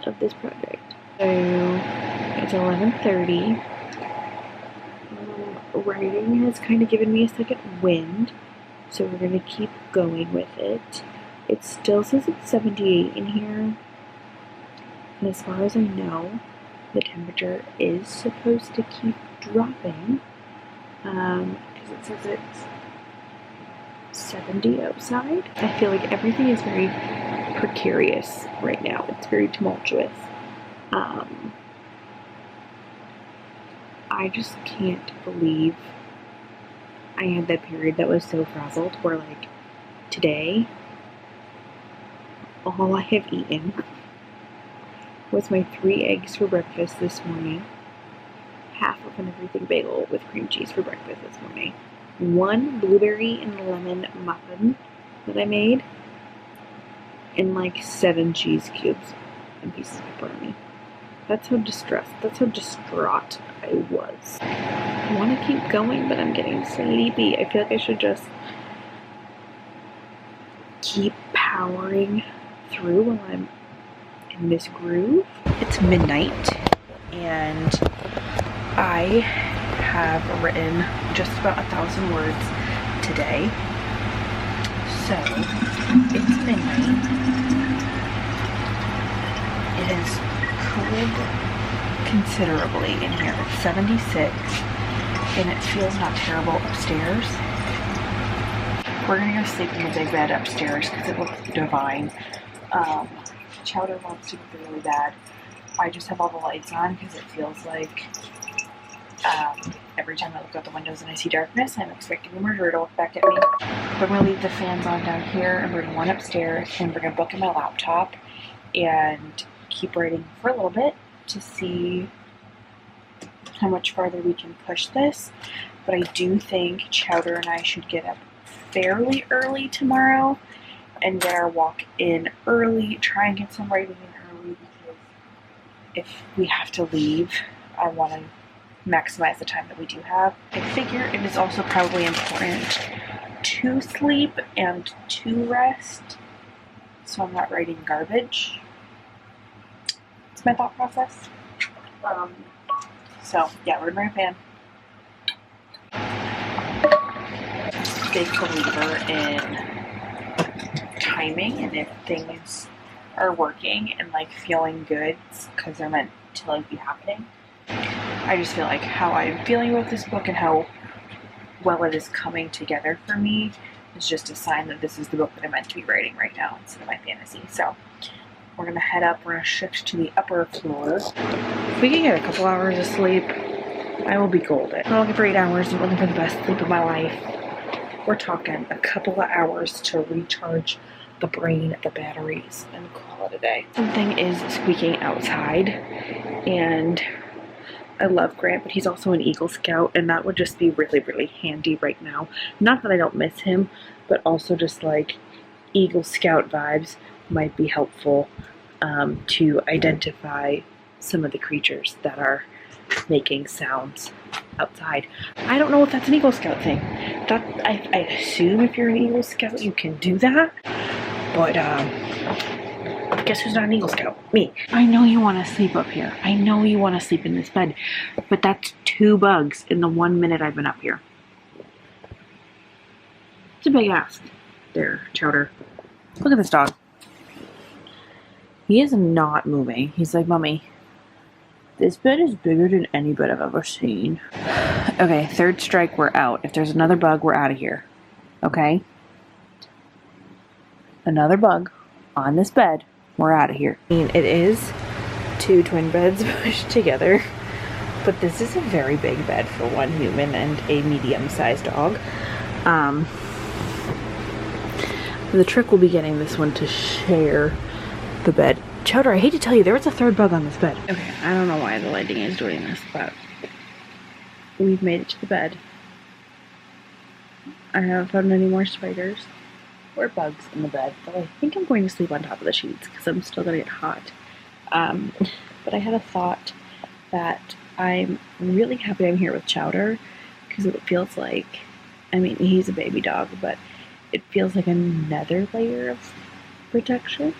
of this project. So it's 11:30. Writing has kind of given me a second wind, so we're gonna keep going with it. It still says it's 78 in here, and as far as I know, the temperature is supposed to keep dropping, because it says it's 70 outside. I feel like everything is very precarious right now. It's very tumultuous. I just can't believe I had that period that was so frazzled where, like, today, all I have eaten was my 3 eggs for breakfast this morning, half of an everything bagel with cream cheese for breakfast this morning, 1 blueberry and lemon muffin that I made, and like 7 cheese cubes and pieces of pepperoni. That's how distraught I was. I want to keep going, but I'm getting sleepy. I feel like I should just keep powering through while I'm in this groove. It's midnight, and I have written just about 1,000 words today. So, it's midnight. It has cooled considerably in here. It's 76, and it feels not terrible upstairs. We're gonna go sleep in the big bed upstairs because it looks divine. Chowder wants to go really bad. I just have all the lights on because it feels like every time I look out the windows and I see darkness, I'm expecting a murderer to look back at me. But I'm gonna leave the fans on down here, and we're gonna run upstairs and we're gonna book in my laptop and keep writing for a little bit to see how much farther we can push this. But I do think Chowder and I should get up fairly early tomorrow and get our walk in early, try and get some writing in early, because if we have to leave, I want to maximize the time that we do have. I figure it is also probably important to sleep and to rest, so I'm not writing garbage. It's my thought process. So yeah, we're in my van. Big believer in timing, and if things are working and like feeling good because they're meant to like be happening. I just feel like how I'm feeling about this book and how well it is coming together for me is just a sign that this is the book that I'm meant to be writing right now instead of my fantasy. So we're gonna head up, we're gonna shift to the upper floor. If we can get a couple hours of sleep, I will be golden. I'm looking for 8 hours. I'm looking for the best sleep of my life. We're talking a couple of hours to recharge the brain, the batteries, and call it a day. Something is squeaking outside, and I love Grant, but he's also an Eagle Scout, and that would just be really, really handy right now. Not that I don't miss him, but also just like Eagle Scout vibes might be helpful to identify some of the creatures that are making sounds outside. I don't know if that's an Eagle Scout thing. I assume if you're an Eagle Scout you can do that, but guess who's not an Eagle Scout? Me. I know you want to sleep up here. I know you want to sleep in this bed, but that's 2 bugs in the 1 minute I've been up here. It's a big ask. There, Chowder. Look at this dog. He is not moving. He's like, Mommy, this bed is bigger than any bed I've ever seen. Okay, 3rd strike, we're out. If there's another bug, we're out of here. Okay? Another bug on this bed, we're out of here. I mean, it is 2 twin beds pushed together, but this is a very big bed for 1 human and a medium-sized dog. The trick will be getting this one to share the bed. Chowder, I hate to tell you, there was a 3rd bug on this bed. Okay, I don't know why the lighting is doing this, but we've made it to the bed. I haven't found any more spiders or bugs in the bed, but I think I'm going to sleep on top of the sheets because I'm still gonna get hot. But I had a thought that I'm really happy I'm here with Chowder because it feels like, I mean, he's a baby dog, but it feels like another layer of protection.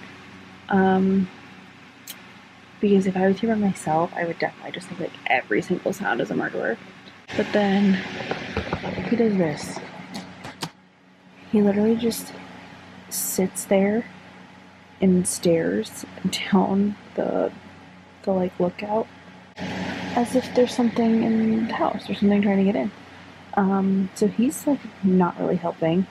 Because if I was here by myself, I would definitely just think like every single sound is a murderer. But then he does this. He literally just sits there and stares down the like lookout as if there's something in the house or something trying to get in. So he's like not really helping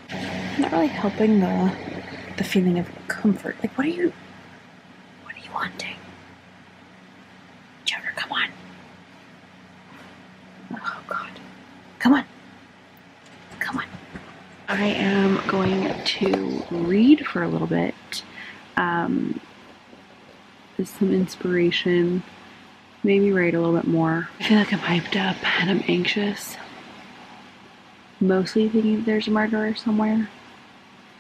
the feeling of comfort. Like, what are you wanting? Chowder, come on. Oh God. Come on. Come on. I am going to read for a little bit. Some inspiration. Maybe write a little bit more. I feel like I'm hyped up and I'm anxious. Mostly thinking there's a murderer somewhere.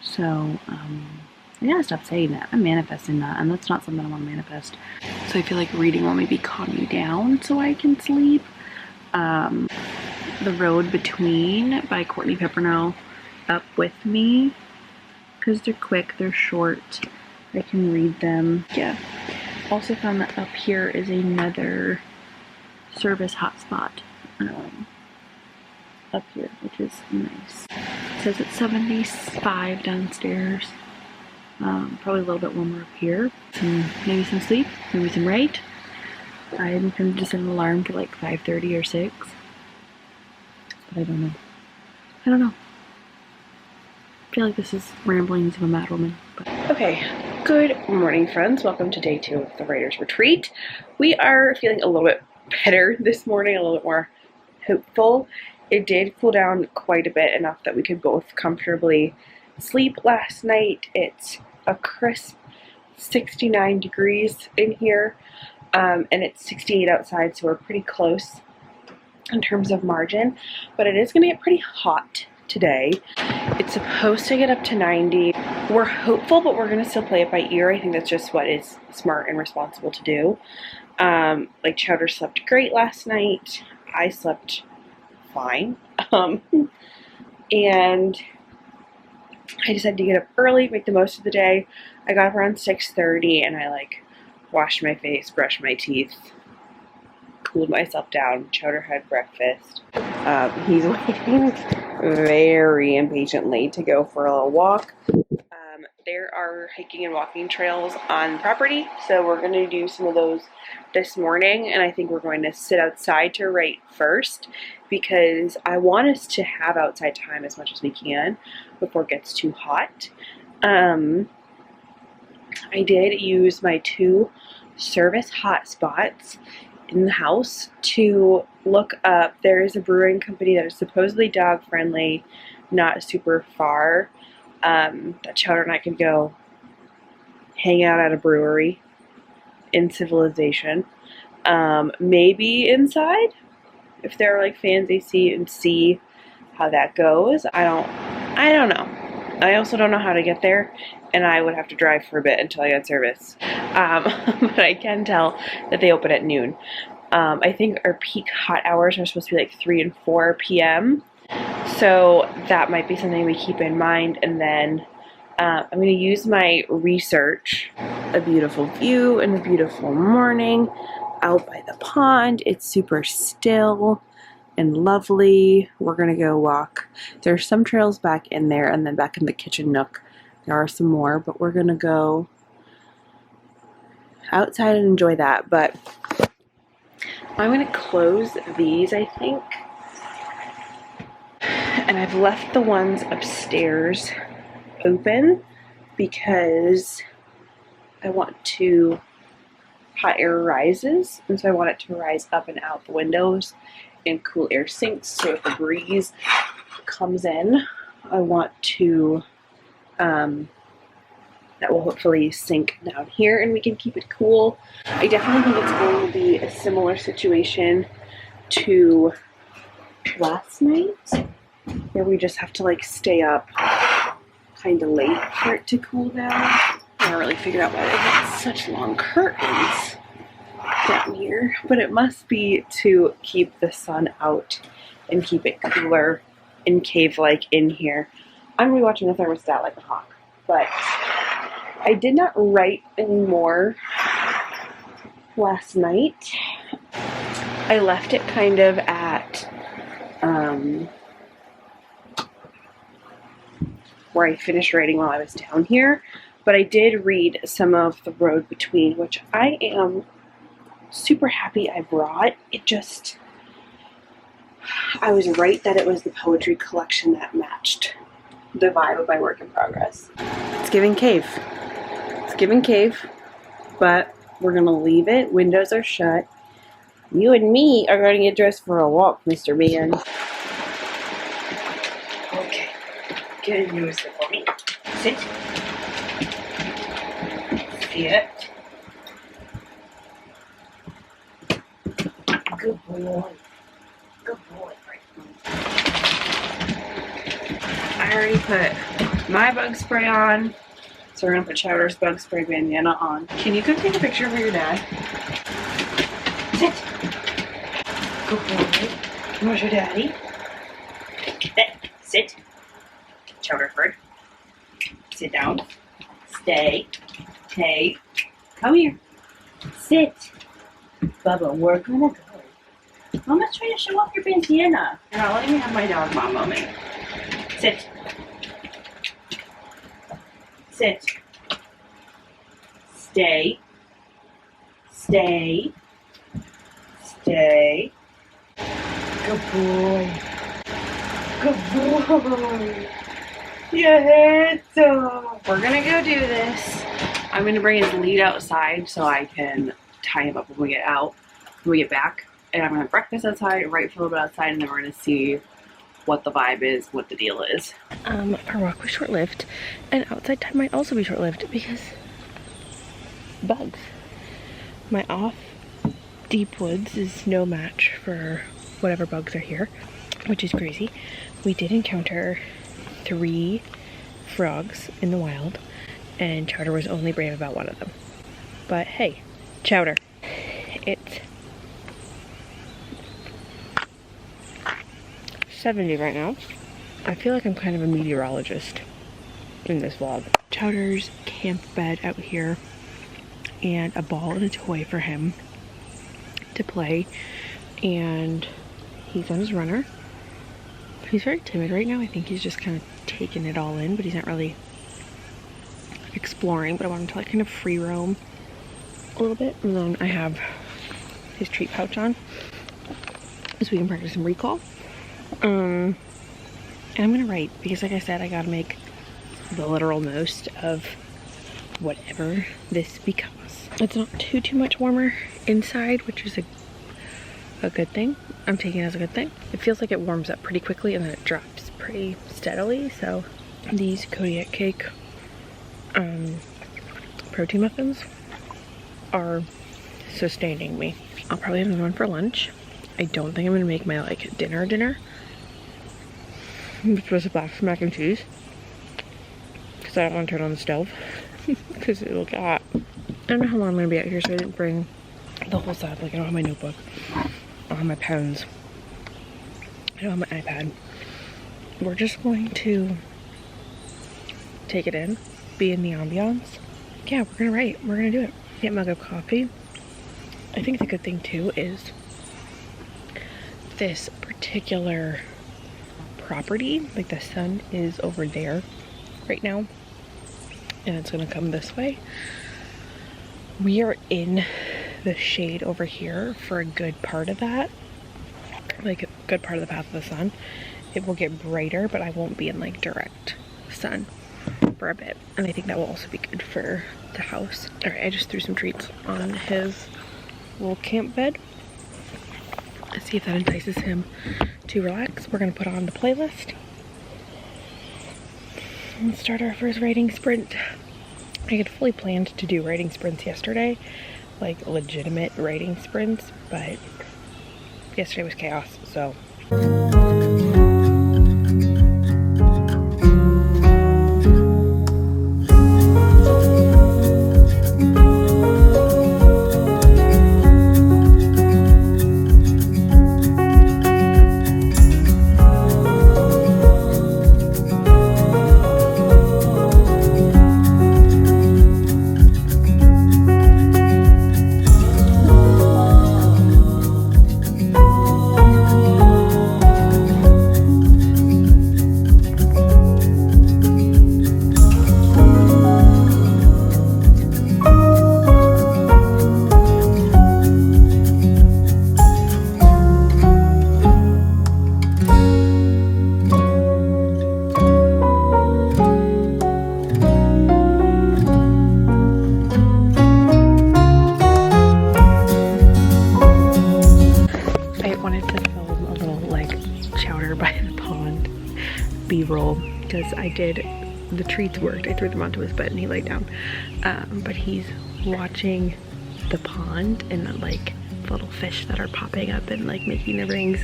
So, I gotta stop saying that. I'm manifesting that, and that's not something I want to manifest. So I feel like reading will maybe calm me down so I can sleep. The Road Between by Courtney Pepperno, Up With Me, because they're quick, they're short, I can read them. Yeah. Also found that up here is another service hotspot up here, which is nice. It says it's 75 downstairs. Probably a little bit warmer up here. Maybe some sleep, maybe some write. I'm going to set an alarm for like 5:30 or 6. But I don't know. I don't know. I feel like this is ramblings of a mad woman. But. Okay, good morning friends. Welcome to day 2 of the Writer's Retreat. We are feeling a little bit better this morning, a little bit more hopeful. It did cool down quite a bit, enough that we could both comfortably sleep last night. It's a crisp 69 degrees in here, and it's 68 outside, so we're pretty close in terms of margin, but it is going to get pretty hot today. It's supposed to get up to 90. We're hopeful, but we're going to still play it by ear. I think that's just what is smart and responsible to do. Like Chowder slept great last night. I slept fine. And I decided to get up early, make the most of the day. I got up around 6:30 and I like washed my face, brushed my teeth, cooled myself down. Chowder had breakfast. He's waiting very impatiently to go for a little walk. There are hiking and walking trails on property, so we're going to do some of those this morning, and I think we're going to sit outside to write first because I want us to have outside time as much as we can before it gets too hot. I did use my 2 service hotspots. in the house to look up. There is a brewing company that is supposedly dog friendly, not super far, that Chowder and I could go hang out at a brewery in civilization. Maybe inside, if there are like fans AC, and see how that goes. I don't know. I also don't know how to get there, and I would have to drive for a bit until I got service. But I can tell that they open at noon. I think our peak hot hours are supposed to be like 3 and 4 p.m. So that might be something we keep in mind. And then I'm going to use my research. A beautiful view and a beautiful morning out by the pond. It's super still and lovely. We're going to go walk. There's some trails back in there, and then back in the kitchen nook there are some more, but we're going to go outside and enjoy that. But I'm going to close these, I think. And I've left the ones upstairs open because I want to, hot air rises, and so I want it to rise up and out the windows and cool air sinks, so if the breeze comes in, I want to, that will hopefully sink down here and we can keep it cool. I definitely think it's going to be a similar situation to last night, where we just have to like stay up kind of late for it to cool down. I don't really figure out why they have such long curtains down here, but it must be to keep the sun out and keep it cooler and cave-like in here. I'm gonna be watching the thermostat like a hawk, but I did not write anymore last night. I left it kind of at where I finished writing while I was down here, but I did read some of the road between, which I am super happy I brought. It just, I was right that it was the poetry collection that matched the vibe of my work in progress. It's giving cave. It's giving cave, but we're gonna leave it. Windows are shut. You and me are going to get dressed for a walk, Mr. Man. Okay, get a news for me. Sit. Sit. Good boy. Good boy. I already put my bug spray on, so we're gonna put Chowder's bug spray bandana on. Can you come take a picture of your dad? Sit. Good boy. Where's your daddy? Sit. Chowderford. Sit down. Stay. Hey. Come here. Sit. Bubba, we're gonna go. Mama's trying to show off your bandana. You're not letting me have my dog mom moment. Sit. Sit. Stay. Stay. Stay. Good boy. Good boy. Your head's off. We're gonna go do this. I'm gonna bring his lead outside so I can tie him up when we get out, when we get back. And I'm gonna have breakfast outside, write for a little bit outside, and then we're gonna see what the vibe is, what the deal is. Our walk was short-lived, and outside time might also be short-lived because bugs. My off deep woods is no match for whatever bugs are here, which is crazy. We did encounter 3 frogs in the wild, and Chowder was only brave about one of them. But hey, Chowder, it's 70 right now. I feel like I'm kind of a meteorologist in this vlog. Chowder's camp bed out here and a ball and a toy for him to play, and he's on his runner. He's very timid right now. I think he's just kind of taking it all in, but he's not really exploring, but I want him to like kind of free roam a little bit. And then I have his treat pouch on so we can practice some recall. And I'm gonna write because, like I said, I gotta make the literal most of whatever this becomes. It's not too much warmer inside, which is a a good thing. I'm taking it as a good thing. It feels like it warms up pretty quickly and then it drops pretty steadily. So these Kodiak cake protein muffins are sustaining me. I'll probably have another one for lunch. I don't think I'm gonna make my like dinner. I'm supposed to black mac and cheese because I don't want to turn on the stove because it'll get hot. I don't know how long I'm gonna be out here, so I didn't bring the whole set. Like I don't have my notebook, I don't have my pens, I don't have my iPad. We're just going to take it in, be in the ambiance. Yeah, we're gonna write. We're gonna do it. Get a mug of coffee. I think the good thing too is this particular property, like the sun is over there right now and it's gonna come this way. We are in the shade over here for a good part of that, like a good part of the path of the sun. It will get brighter, but I won't be in like direct sun for a bit, and I think that will also be good for the house. All right, I just threw some treats on his little camp bed. Let's see if that entices him to relax. We're gonna put on the playlist and start our first writing sprint. I had fully planned to do writing sprints yesterday, like legitimate writing sprints, but yesterday was chaos, so. B-roll because I did, the treats worked. I threw them onto his bed and he laid down, but he's watching the pond and like the little fish that are popping up and like making their rings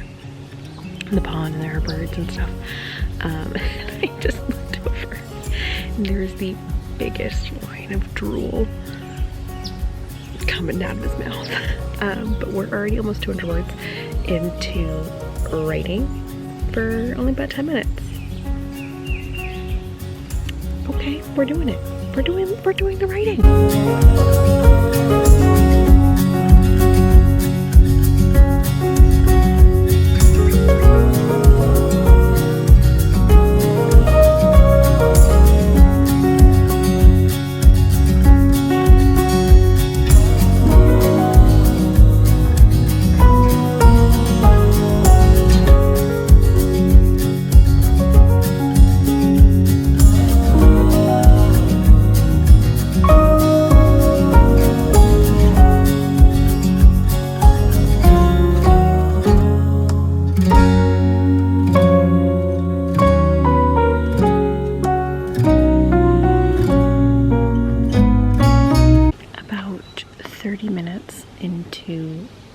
in the pond, and there are birds and stuff. I just looked over and there's the biggest line of drool coming out of his mouth. But we're already almost 200 words into writing for only about 10 minutes. Okay, we're doing it. We're doing the writing.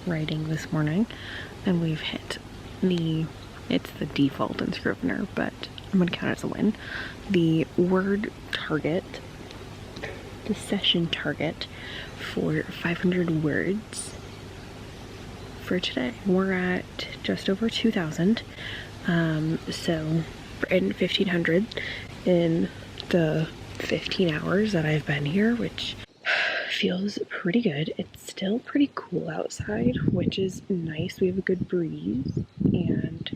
Writing this morning and we've hit it's the default in Scrivener, but I'm gonna count it as a win. The word target, the session target for 500 words for today. We're at just over 2,000. So we're in 1,500 in the 15 hours that I've been here, which feels pretty good. It's still pretty cool outside, which is nice. We have a good breeze and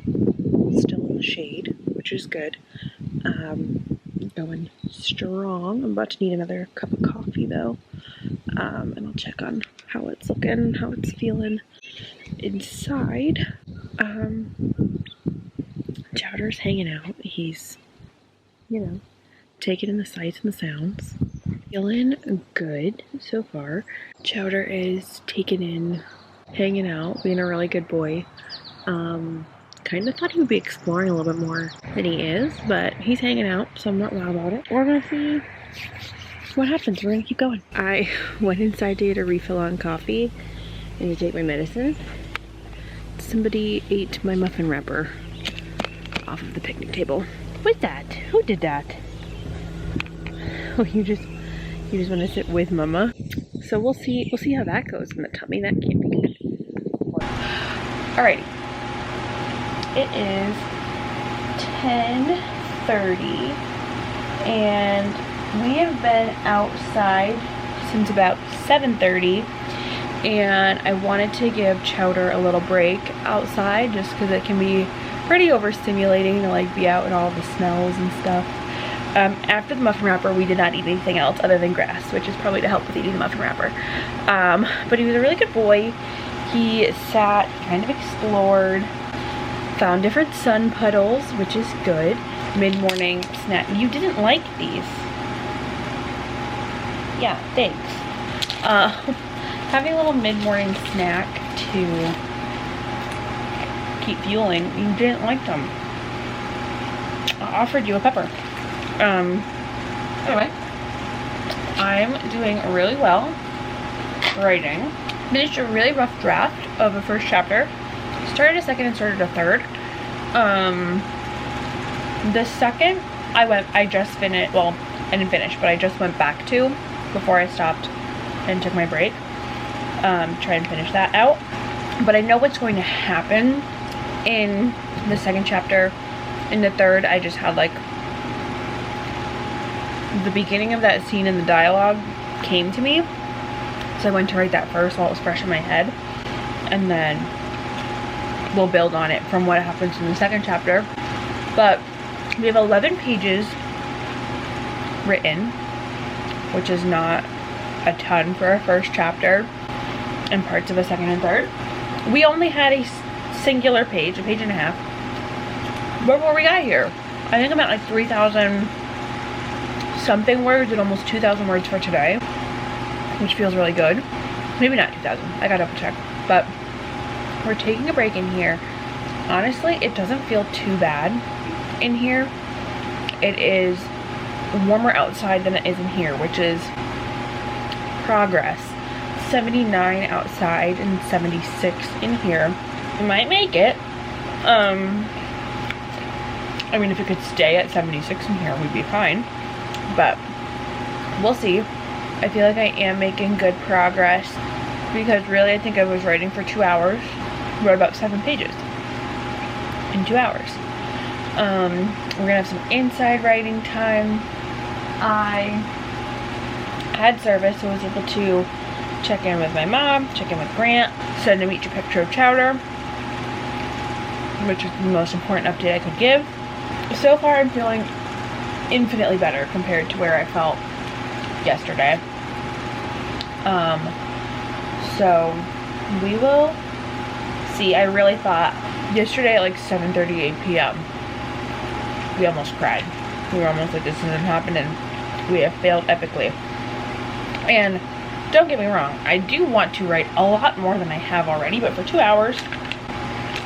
still in the shade, which is good. Going strong. I'm about to need another cup of coffee though. And I'll check on how it's looking, how it's feeling inside. Chowder's hanging out. He's, taking in the sights and the sounds. Feeling good so far. Chowder is taking in hanging out, being a really good boy. Kind of thought he would be exploring a little bit more than he is, but he's hanging out, so I'm not wild about it. We're gonna see what happens. We're gonna keep going. I went inside to get a refill on coffee and to take my medicine. Somebody ate my muffin wrapper off of the picnic table. What's that? Who did that? Oh, you just want to sit with Mama. So we'll see how that goes in the tummy. That can't be good. Alrighty. It is 10:30 and we have been outside since about 7:30, and I wanted to give Chowder a little break outside just because it can be pretty overstimulating to like be out and all the smells and stuff. After the muffin wrapper, we did not eat anything else other than grass, which is probably to help with eating the muffin wrapper. But he was a really good boy. He sat, kind of explored, found different sun puddles, which is good. Mid-morning snack. You didn't like these. Yeah, thanks. Having a little mid-morning snack to keep fueling. You didn't like them. I offered you a pepper. Anyway, I'm doing really well writing. Finished a really rough draft of the first chapter. Started a second and started a third. The second I just finished, well, I didn't finish, but I just went back to before I stopped and took my break. Try and finish that out. But I know what's going to happen in the second chapter. In the third, I just had like the beginning of that scene in the dialogue came to me. So I went to write that first while it was fresh in my head. And then we'll build on it from what happens in the second chapter. But we have 11 pages written, which is not a ton for a first chapter, and parts of a second and third. We only had a singular page, a page and a half, before we got here. I think I'm at like 3,000 something words and almost 2,000 words for today, which feels really good. Maybe not 2,000, I gotta double check. But we're taking a break in here. Honestly, it doesn't feel too bad in here. It is warmer outside than it is in here, which is progress. 79 outside and 76 in here. We might make it. I mean, if it could stay at 76 in here, we'd be fine. But we'll see. I feel like I am making good progress because really I think I was writing for 2 hours. Wrote about 7 pages in 2 hours. We're gonna have some inside writing time. I had service, so I was able to check in with my mom, check in with Grant, send him each a picture of Chowder, which is the most important update I could give. So far I'm feeling infinitely better compared to where I felt yesterday. So we will see. I really thought yesterday at like 7:38 p.m. we almost cried. We were almost like, this isn't happening. We have failed epically. And don't get me wrong, I do want to write a lot more than I have already, but for 2 hours,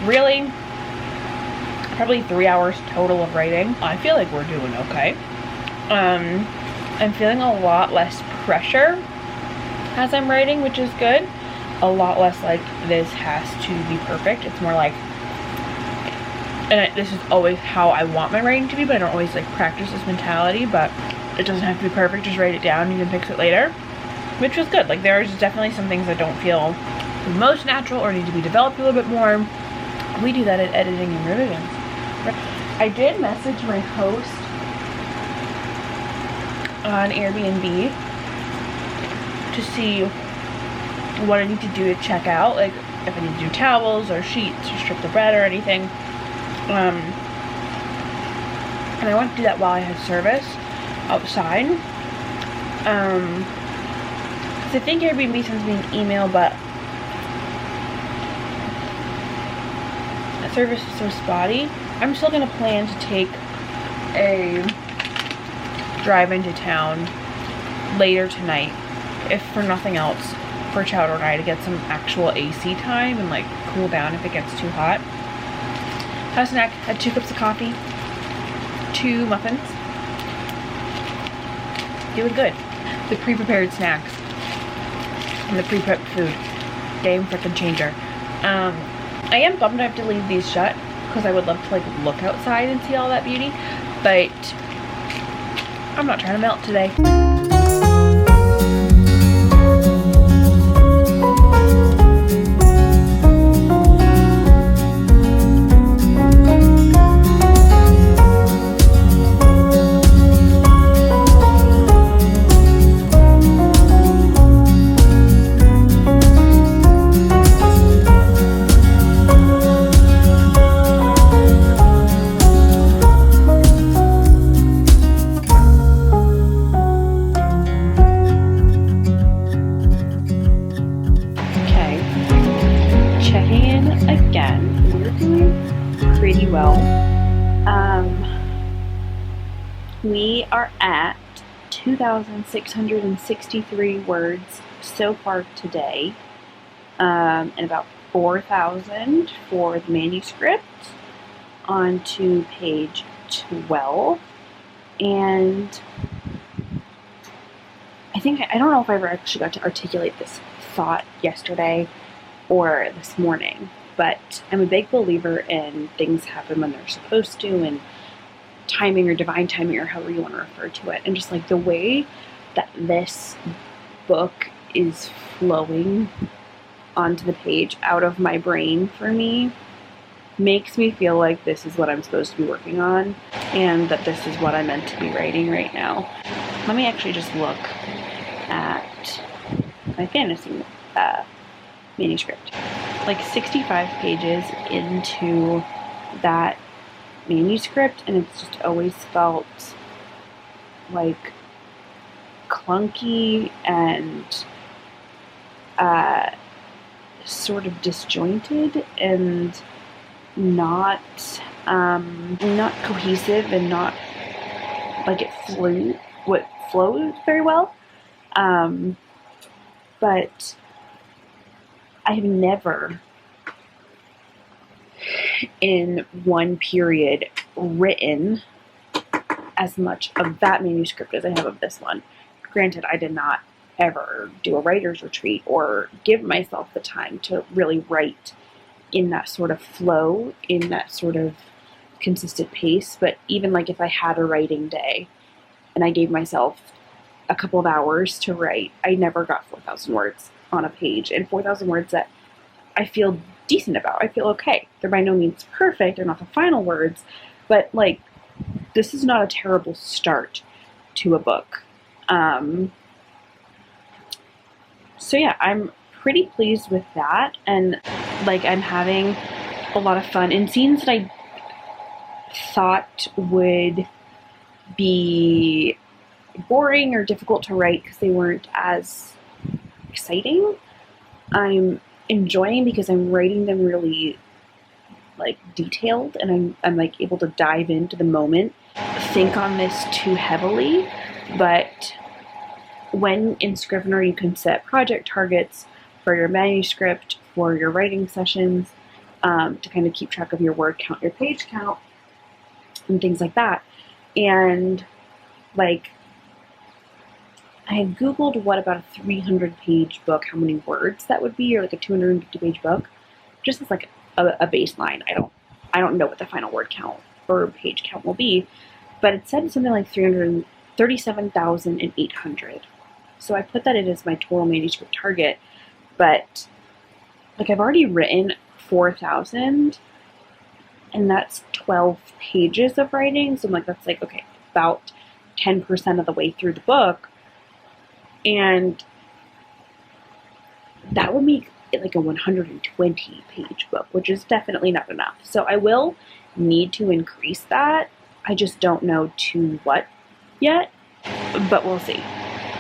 really, probably 3 hours total of writing, I feel like we're doing okay. I'm feeling a lot less pressure as I'm writing, which is good. A lot less like this has to be perfect. It's more like, and this is always how I want my writing to be, but I don't always like practice this mentality. But it doesn't have to be perfect. Just write it down. You can fix it later, which was good. Like there's definitely some things that don't feel the most natural or need to be developed a little bit more. We do that at editing and revisions. I did message my host on Airbnb to see what I need to do to check out, like if I need to do towels or sheets or strip the bed or anything. And I want to do that while I have service outside. So I think Airbnb sends me an email, but that service is so spotty. I'm still gonna plan to take a drive into town later tonight, if for nothing else, for Chowder and I to get some actual AC time and like cool down if it gets too hot. Had a snack, had 2 cups of coffee, 2 muffins. Doing good. The pre-prepared snacks and the pre-prepped food. Game frickin' changer. I am bummed I have to leave these shut because I would love to like look outside and see all that beauty, but I'm not trying to melt today. We are at 2,663 words so far today, and about 4,000 for the manuscript onto page 12. And I don't know if I ever actually got to articulate this thought yesterday or this morning, but I'm a big believer in things happen when they're supposed to, and timing or divine timing or however you want to refer to it. And just like the way that this book is flowing onto the page out of my brain for me makes me feel like this is what I'm supposed to be working on and that this is what I'm meant to be writing right now. Let me actually just look at my fantasy manuscript. Like 65 pages into that manuscript, and it's just always felt like clunky and sort of disjointed and not cohesive, and not like it flows very well. But I have never in one period written as much of that manuscript as I have of this one. Granted, I did not ever do a writer's retreat or give myself the time to really write in that sort of flow, in that sort of consistent pace. But even like if I had a writing day and I gave myself a couple of hours to write, I never got 4,000 words on a page, and 4,000 words that I feel decent about. I feel okay. They're by no means perfect. They're not the final words, but like this is not a terrible start to a book. So yeah, I'm pretty pleased with that, and like I'm having a lot of fun in scenes that I thought would be boring or difficult to write because they weren't as exciting. I'm enjoying because I'm writing them really like detailed, and I'm like able to dive into the moment, think on this too heavily. But when in Scrivener you can set project targets for your manuscript, for your writing sessions, to kind of keep track of your word count, your page count, and things like that. And like I had Googled what about a 300-page book, how many words that would be, or like a 250-page book, just as like a baseline. I don't know what the final word count or page count will be, but it said something like 337,800. So I put that in as my total manuscript target, but like I've already written 4,000, and that's 12 pages of writing. So I'm like, that's like, okay, about 10% of the way through the book. And that will make it like a 120-page book, which is definitely not enough. So I will need to increase that. I just don't know to what yet, but we'll see.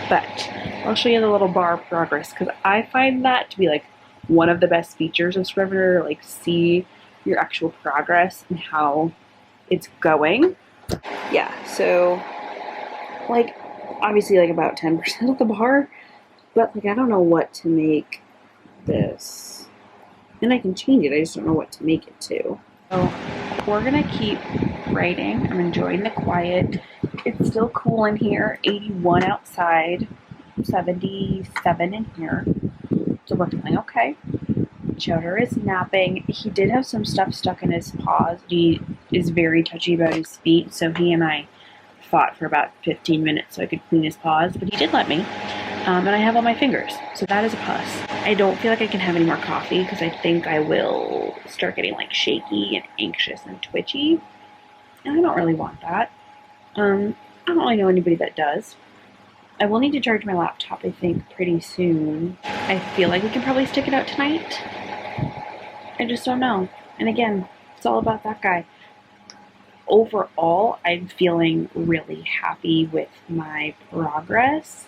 But I'll show you the little bar of progress, because I find that to be like one of the best features of Scrivener, like see your actual progress and how it's going. Yeah, so like obviously like about 10% of the bar But like, I don't know what to make this. And I can change it, I just don't know what to make it to. So we're gonna keep writing. I'm enjoying the quiet. It's still cool in here, 81 outside, 77 in here. So we're feeling okay. Chowder is napping. He did have some stuff stuck in his paws. He is very touchy about his feet, so he and I fought for about 15 minutes so I could clean his paws, but he did let me. And I have all my fingers, so that is a plus. I don't feel like I can have any more coffee because I think I will start getting like shaky and anxious and twitchy, and I don't really want that. I don't really know anybody that does. I will need to charge my laptop, I think, pretty soon. I feel like we can probably stick it out tonight. I just don't know. And again, it's all about that guy. Overall, I'm feeling really happy with my progress.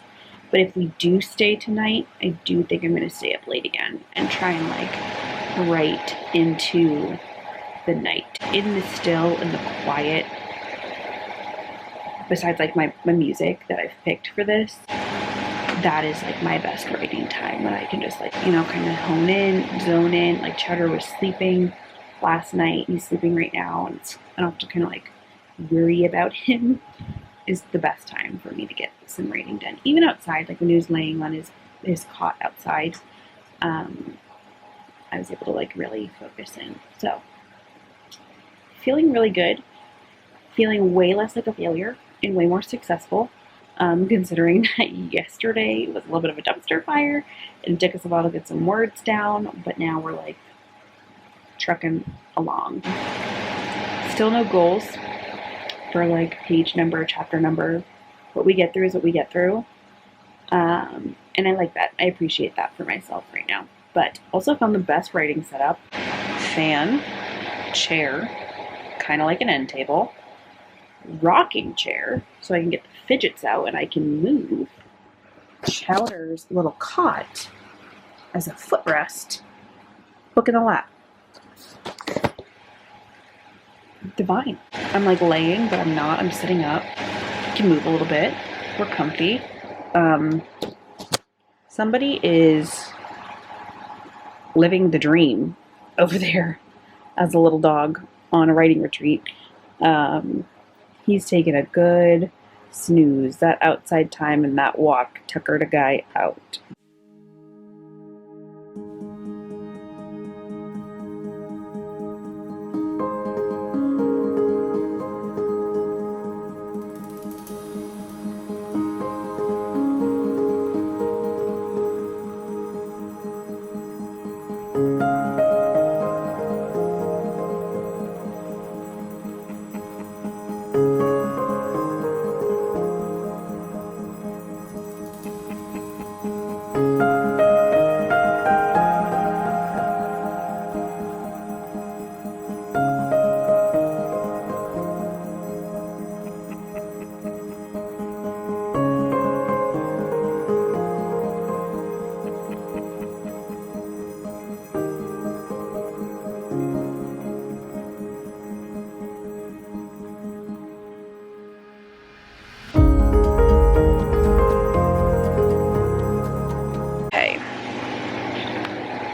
But if we do stay tonight, I do think I'm going to stay up late again and try and like write into the night. In the still, in the quiet, besides like my music that I've picked for this, that is like my best writing time when I can just like, you know, kind of hone in, zone in. Like Chowder was sleeping last night, he's sleeping right now, and I don't have to kind of like worry about him. Is the best time for me to get some writing done. Even outside, like when he was laying on his cot outside, I was able to like really focus in. So feeling really good, feeling way less like a failure and way more successful. Considering that yesterday was a little bit of a dumpster fire and it took us a while to get some words down, but now we're like trucking along. Still no goals for like page number, chapter number. What we get through is what we get through. And I like that. I appreciate that for myself right now. But also found the best writing setup. Fan, chair, kind of like an end table, rocking chair, so I can get the fidgets out and I can move. Chowder's little cot as a footrest, book in the lap. Divine. I'm like laying, but I'm not. I'm sitting up. I can move a little bit. We're comfy. Somebody is living the dream over there as a little dog on a writing retreat. He's taking a good snooze. That outside time and that walk tuckered a guy out.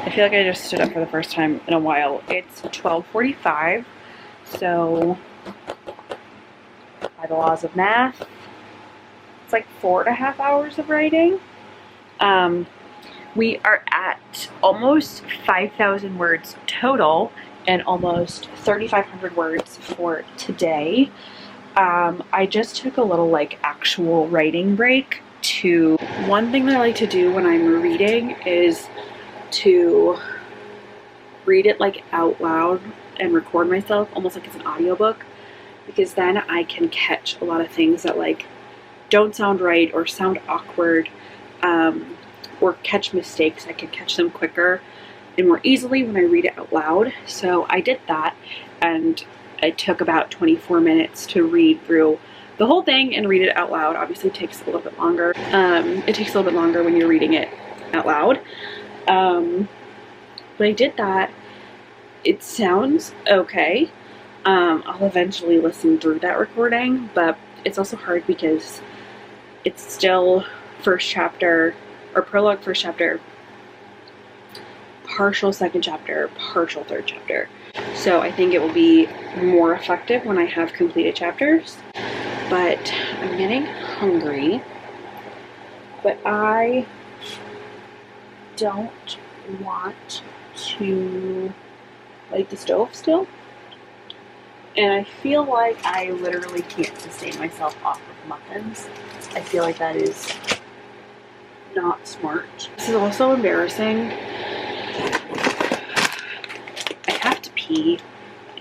I feel like I just stood up for the first time in a while. It's 12:45, so by the laws of math, it's like 4.5 hours of writing. We are at almost 5,000 words total and almost 3,500 words for today. I just took a little like actual writing break. One thing that I like to do when I'm reading is to read it like out loud and record myself almost like it's an audiobook, because then I can catch a lot of things that like don't sound right or sound awkward, or catch mistakes. I can catch them quicker and more easily when I read it out loud. So I did that, and it took about 24 minutes to read through the whole thing and read it out loud. Obviously it takes a little bit longer. It takes a little bit longer when you're reading it out loud. But I did that. It sounds okay. I'll eventually listen through that recording, but it's also hard because it's still first chapter or prologue first chapter, partial second chapter, partial third chapter. So I think it will be more effective when I have completed chapters. But I'm getting hungry. But I don't want to light the stove still. And I feel like I literally can't sustain myself off of muffins. I feel like that is not smart. This is also embarrassing. I have to pee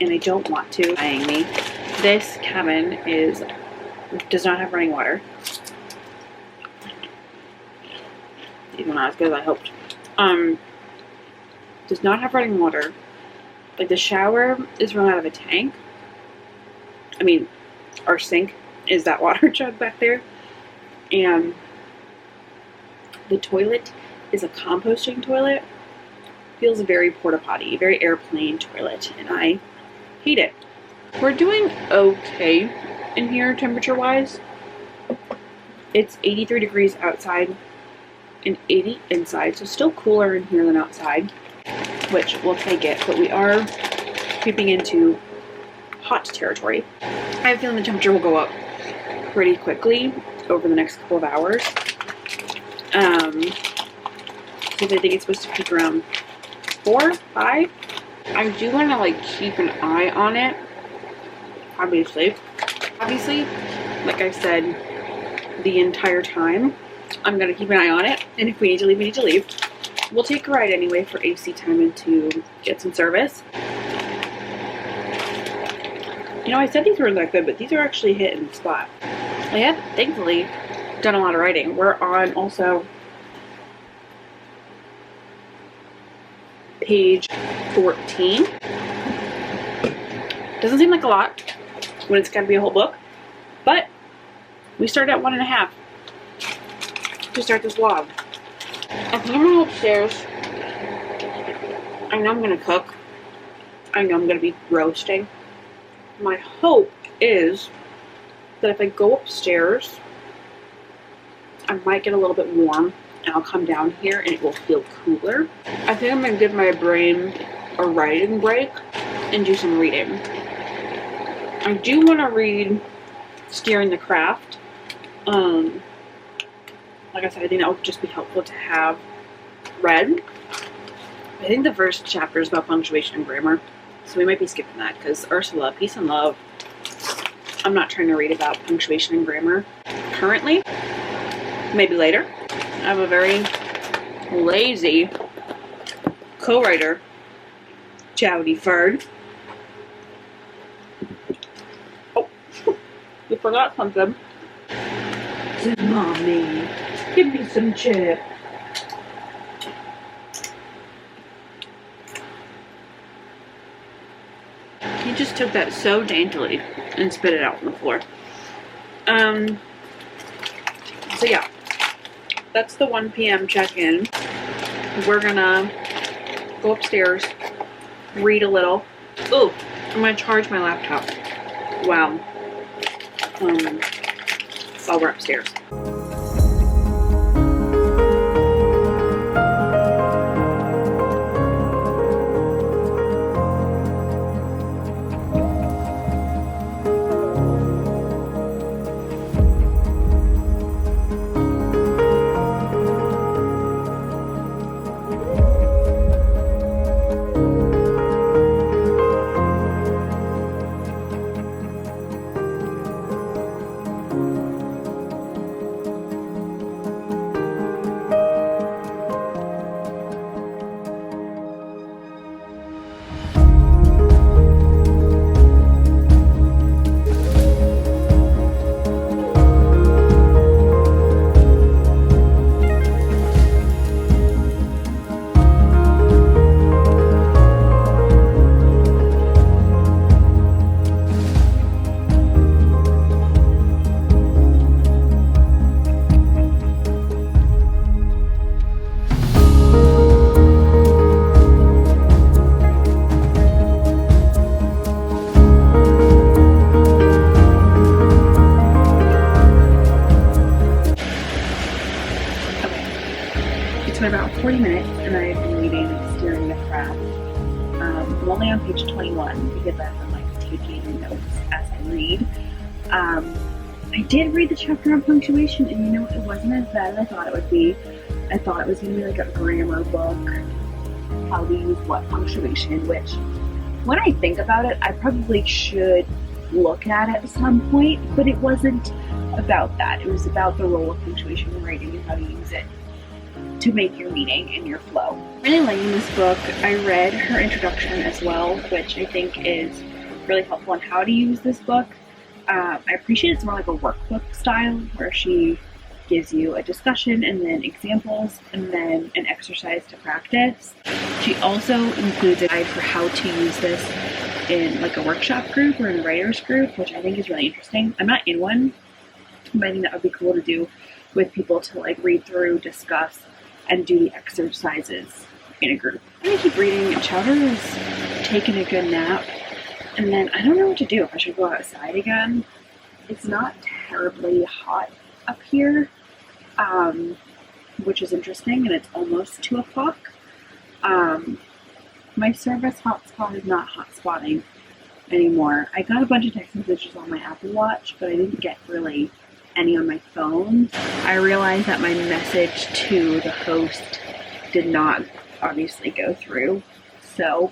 and I don't want to. Eyeing me. This cabin does not have running water. Even not as good as I hoped. Does not have running water. Like, the shower is run out of a tank. I mean, our sink is that water jug back there. And the toilet is a composting toilet. Feels very porta potty, very airplane toilet, and I hate it. We're doing okay in here temperature wise. It's 83 degrees outside and 80 inside, so still cooler in here than outside, which we'll take it, but we are creeping into hot territory. I have a feeling the temperature will go up pretty quickly over the next couple of hours. Because I think it's supposed to peak around 4, 5. I do want to like keep an eye on it, obviously, like I said the entire time, I'm going to keep an eye on it, and if we need to leave, we need to leave. We'll take a ride anyway for AC time and to get some service. You know, I said these weren't that good, but these are actually hitting the spot. I have, thankfully, done a lot of writing. We're on also page 14. Doesn't seem like a lot when it's got to be a whole book, but we started at 1.5 to start this vlog. I think I'm gonna go upstairs. I know I'm gonna cook. I know I'm gonna be roasting. My hope is that if I go upstairs, I might get a little bit warm and I'll come down here and it will feel cooler. I think I'm gonna give my brain a writing break and do some reading. I do want to read Steering the Craft. Like I said, I think that would just be helpful to have read. I think the first chapter is about punctuation and grammar, so we might be skipping that because Ursula, Peace and Love. I'm not trying to read about punctuation and grammar currently. Maybe later. I have a very lazy co-writer, Jowdy Ferd. Oh, you forgot something. Mommy, give me some chip. He just took that so daintily and spit it out on the floor. So yeah, that's the 1 p.m. check-in. We're gonna go upstairs, read a little. Oh, I'm gonna charge my laptop. Wow. While we're upstairs. It's been about 40 minutes and I've been reading Steering the Craft. I'm only on page 21 because I've been like taking notes as I read. I did read the chapter on punctuation, and you know, it wasn't as bad as I thought it would be. I thought it was going to be like a grammar book, how to use what punctuation, which when I think about it, I probably should look at it at some point, but it wasn't about that. It was about the role of punctuation in writing and how to use it to make your meaning and your flow. I'm really liking this book. I read her introduction as well, which I think is really helpful on how to use this book. I appreciate it's more like a workbook style where she gives you a discussion and then examples and then an exercise to practice. She also includes a guide for how to use this in like a workshop group or in a writer's group, which I think is really interesting. I'm not in one, but I think that would be cool to do with people to like read through, discuss, and do the exercises in a group. I'm gonna keep reading. Chowder is taking a good nap, and then I don't know what to do, if I should go outside again. It's not terribly hot up here, which is interesting, and it's almost 2 o'clock. My service hotspot is not hotspotting anymore. I got a bunch of text messages on my Apple Watch, but I didn't get really any on my phone. I realized that my message to the host did not obviously go through, so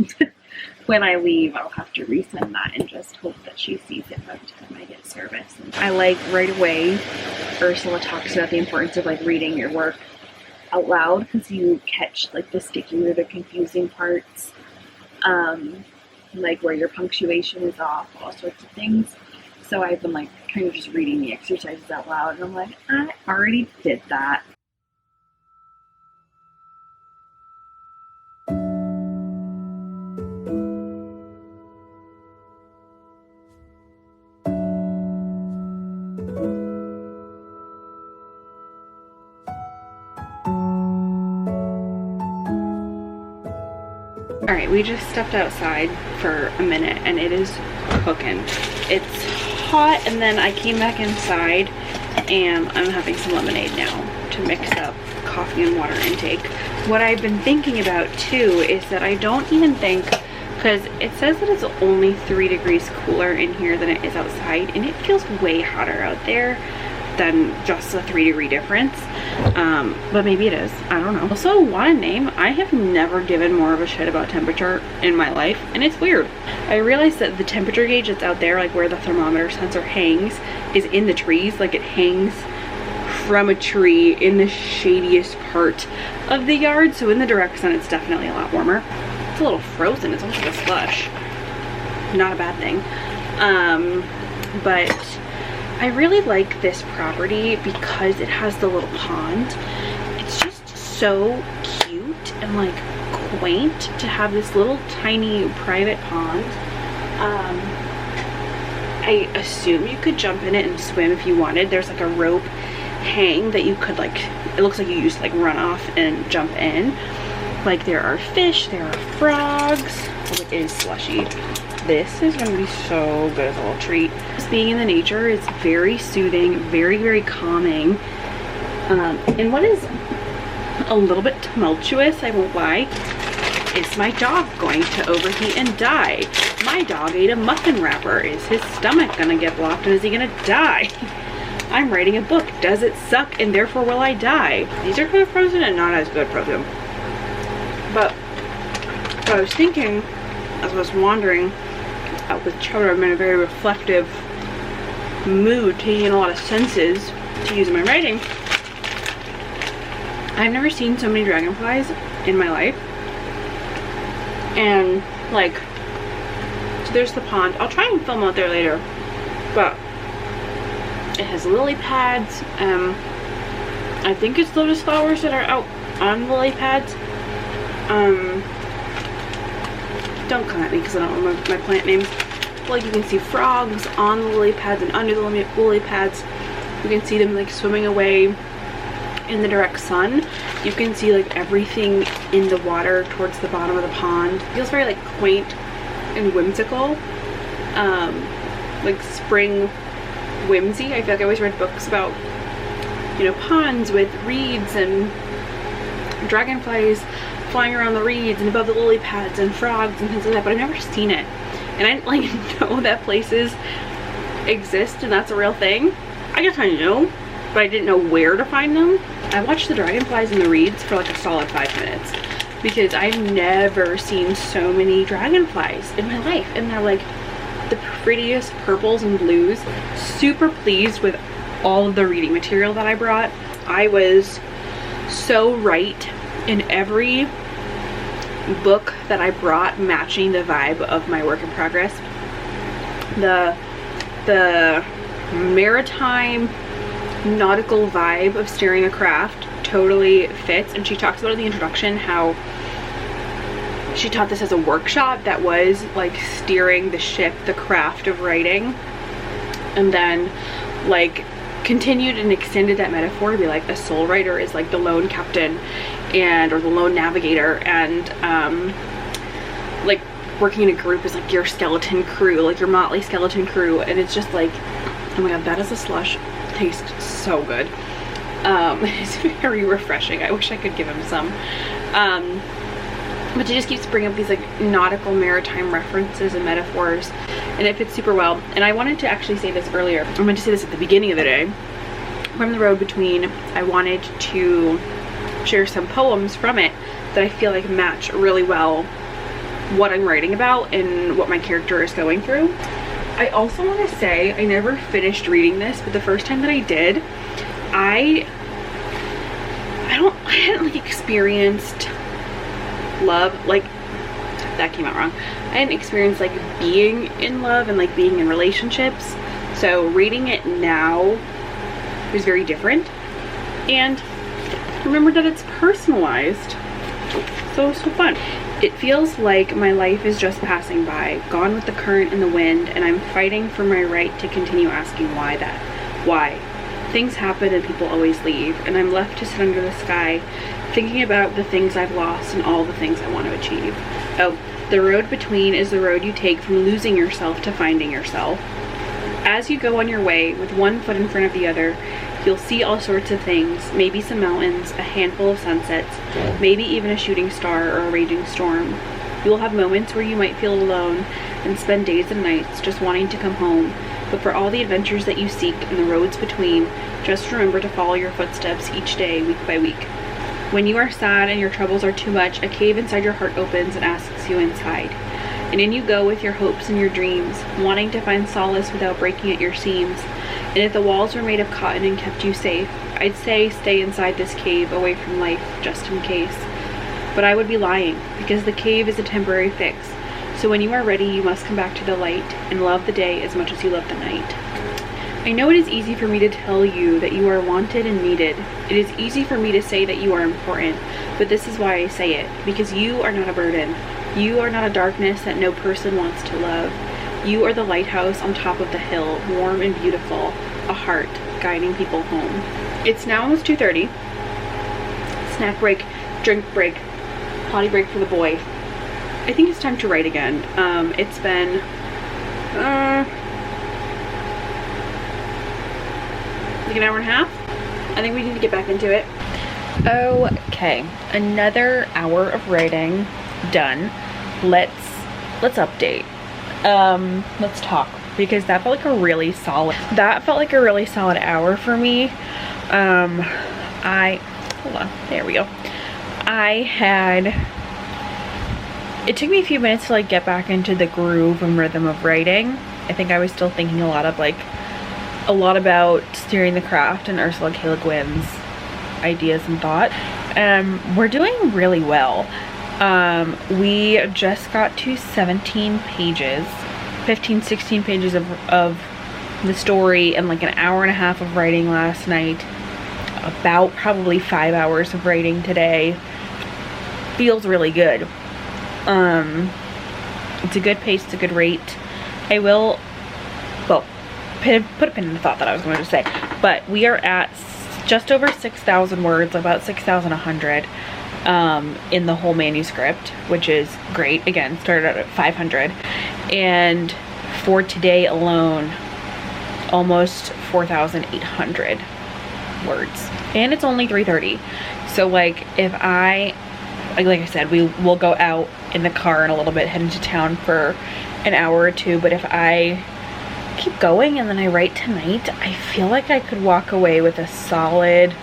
when I leave, I'll have to resend that and just hope that she sees it by the time I get service. I like right away, Ursula talks about the importance of like reading your work out loud because you catch like the sticky or the confusing parts, like where your punctuation is off, all sorts of things. So I've been like kind of just reading the exercises out loud, and I'm like, I already did that. Alright, we just stepped outside for a minute and it is cooking. It's hot, and then I came back inside and I'm having some lemonade now to mix up coffee and water intake. What I've been thinking about too is that I don't even think, because it says that it's only 3 degrees cooler in here than it is outside, and it feels way hotter out there than just a 3-degree difference. But maybe it is, I don't know. Also, want a name? I have never given more of a shit about temperature in my life, and it's weird. I realized that the temperature gauge that's out there, like where the thermometer sensor hangs, is in the trees. Like it hangs from a tree in the shadiest part of the yard, so in the direct sun it's definitely a lot warmer. It's a little frozen, it's almost like a slush. Not a bad thing. But I really like this property because it has the little pond. It's just so cute and like quaint to have this little tiny private pond. I assume you could jump in it and swim if you wanted. There's like a rope hang that you could like, it looks like you used to like run off and jump in. Like there are fish, there are frogs. Oh, it is slushy. This is going to be so good as a little treat. Just being in the nature is very soothing, very, very calming. And what is a little bit tumultuous, I won't lie, is my dog going to overheat and die? My dog ate a muffin wrapper. Is his stomach going to get blocked and is he going to die? I'm writing a book. Does it suck and therefore will I die? These are kind of frozen and not as good frozen. But I was thinking, as I was wandering out with Chowder, I'm in a very reflective mood, taking in a lot of senses to use in my writing. I've never seen so many dragonflies in my life. And like, so there's the pond. I'll try and film out there later, but it has lily pads. I think it's lotus flowers that are out on lily pads. Don't come at me because I don't remember my plant names. Like you can see frogs on the lily pads and under the lily pads. You can see them like swimming away in the direct sun. You can see like everything in the water towards the bottom of the pond. It feels very like quaint and whimsical. Like spring whimsy. I feel like I always read books about, you know, ponds with reeds and dragonflies flying around the reeds and above the lily pads and frogs and things like that, but I've never seen it. And I didn't like know that places exist and that's a real thing. I guess I knew, but I didn't know where to find them. I watched the dragonflies in the reeds for like a solid 5 minutes because I've never seen so many dragonflies in my life, and they're like the prettiest purples and blues. Super pleased with all of the reading material that I brought. I was so right in every book that I brought, matching the vibe of my work in progress. The maritime nautical vibe of steering a craft totally fits, and she talks about in the introduction how she taught this as a workshop that was like steering the ship, the craft of writing, and then like continued and extended that metaphor to be like a soul writer is like the lone captain and or the lone navigator, and like working in a group is like your skeleton crew, like your motley skeleton crew. And it's just like, oh my god, that is a slush. Tastes so good. It's very refreshing. I wish I could give him some. But she just keeps bringing up these like nautical maritime references and metaphors, and it fits super well. And I wanted to actually say this earlier. I meant to say this at the beginning of the day. From the road between, I wanted to share some poems from it that I feel like match really well what I'm writing about and what my character is going through. I also want to say I never finished reading this, but the first time that I did, I hadn't like experienced love, like that came out wrong. I hadn't experienced like being in love and like being in relationships. So reading it now is very different, and remember that it's personalized. So fun. It feels like my life is just passing by, gone with the current and the wind, and I'm fighting for my right to continue asking why. Things happen and people always leave, and I'm left to sit under the sky thinking about the things I've lost and all the things I want to achieve. Oh, the road between is the road you take from losing yourself to finding yourself. As you go on your way with one foot in front of the other, you'll see all sorts of things, maybe some mountains, a handful of sunsets, maybe even a shooting star or a raging storm. You'll have moments where you might feel alone and spend days and nights just wanting to come home, but for all the adventures that you seek and the roads between, just remember to follow your footsteps each day, week by week. When you are sad and your troubles are too much, a cave inside your heart opens and asks you inside. And in you go with your hopes and your dreams, wanting to find solace without breaking at your seams. And if the walls were made of cotton and kept you safe, I'd say stay inside this cave, away from life, just in case. But I would be lying, because the cave is a temporary fix. So when you are ready, you must come back to the light and love the day as much as you love the night. I know it is easy for me to tell you that you are wanted and needed. It is easy for me to say that you are important, but this is why I say it, because you are not a burden. You are not a darkness that no person wants to love. You are the lighthouse on top of the hill, warm and beautiful, a heart guiding people home. It's now almost 2:30. Snack break, drink break, potty break for the boy. I think it's time to write again. It's been like an hour and a half. I think we need to get back into it. Okay, another hour of writing done. Let's update. Let's talk, because that felt like a really solid hour for me. Hold on, there we go. It took me a few minutes to like get back into the groove and rhythm of writing. I think I was still thinking a lot about steering the craft and Ursula K. Le Guin's ideas and thought. We're doing really well. We just got to 17 pages, 15, 16 pages of the story, and like an hour and a half of writing last night. About probably 5 hours of writing today. Feels really good. It's a good pace, it's a good rate. I will, well, put a pin in the thought that I was going to say, but we are at just over 6,000 words, about 6,100 in the whole manuscript, which is great. Again, started out at 500, and for today alone, almost 4,800 words, and it's only 3:30. So like if like I said, we will go out in the car in a little bit, head into town for an hour or two, but if I keep going and then I write tonight, I feel like I could walk away with a solid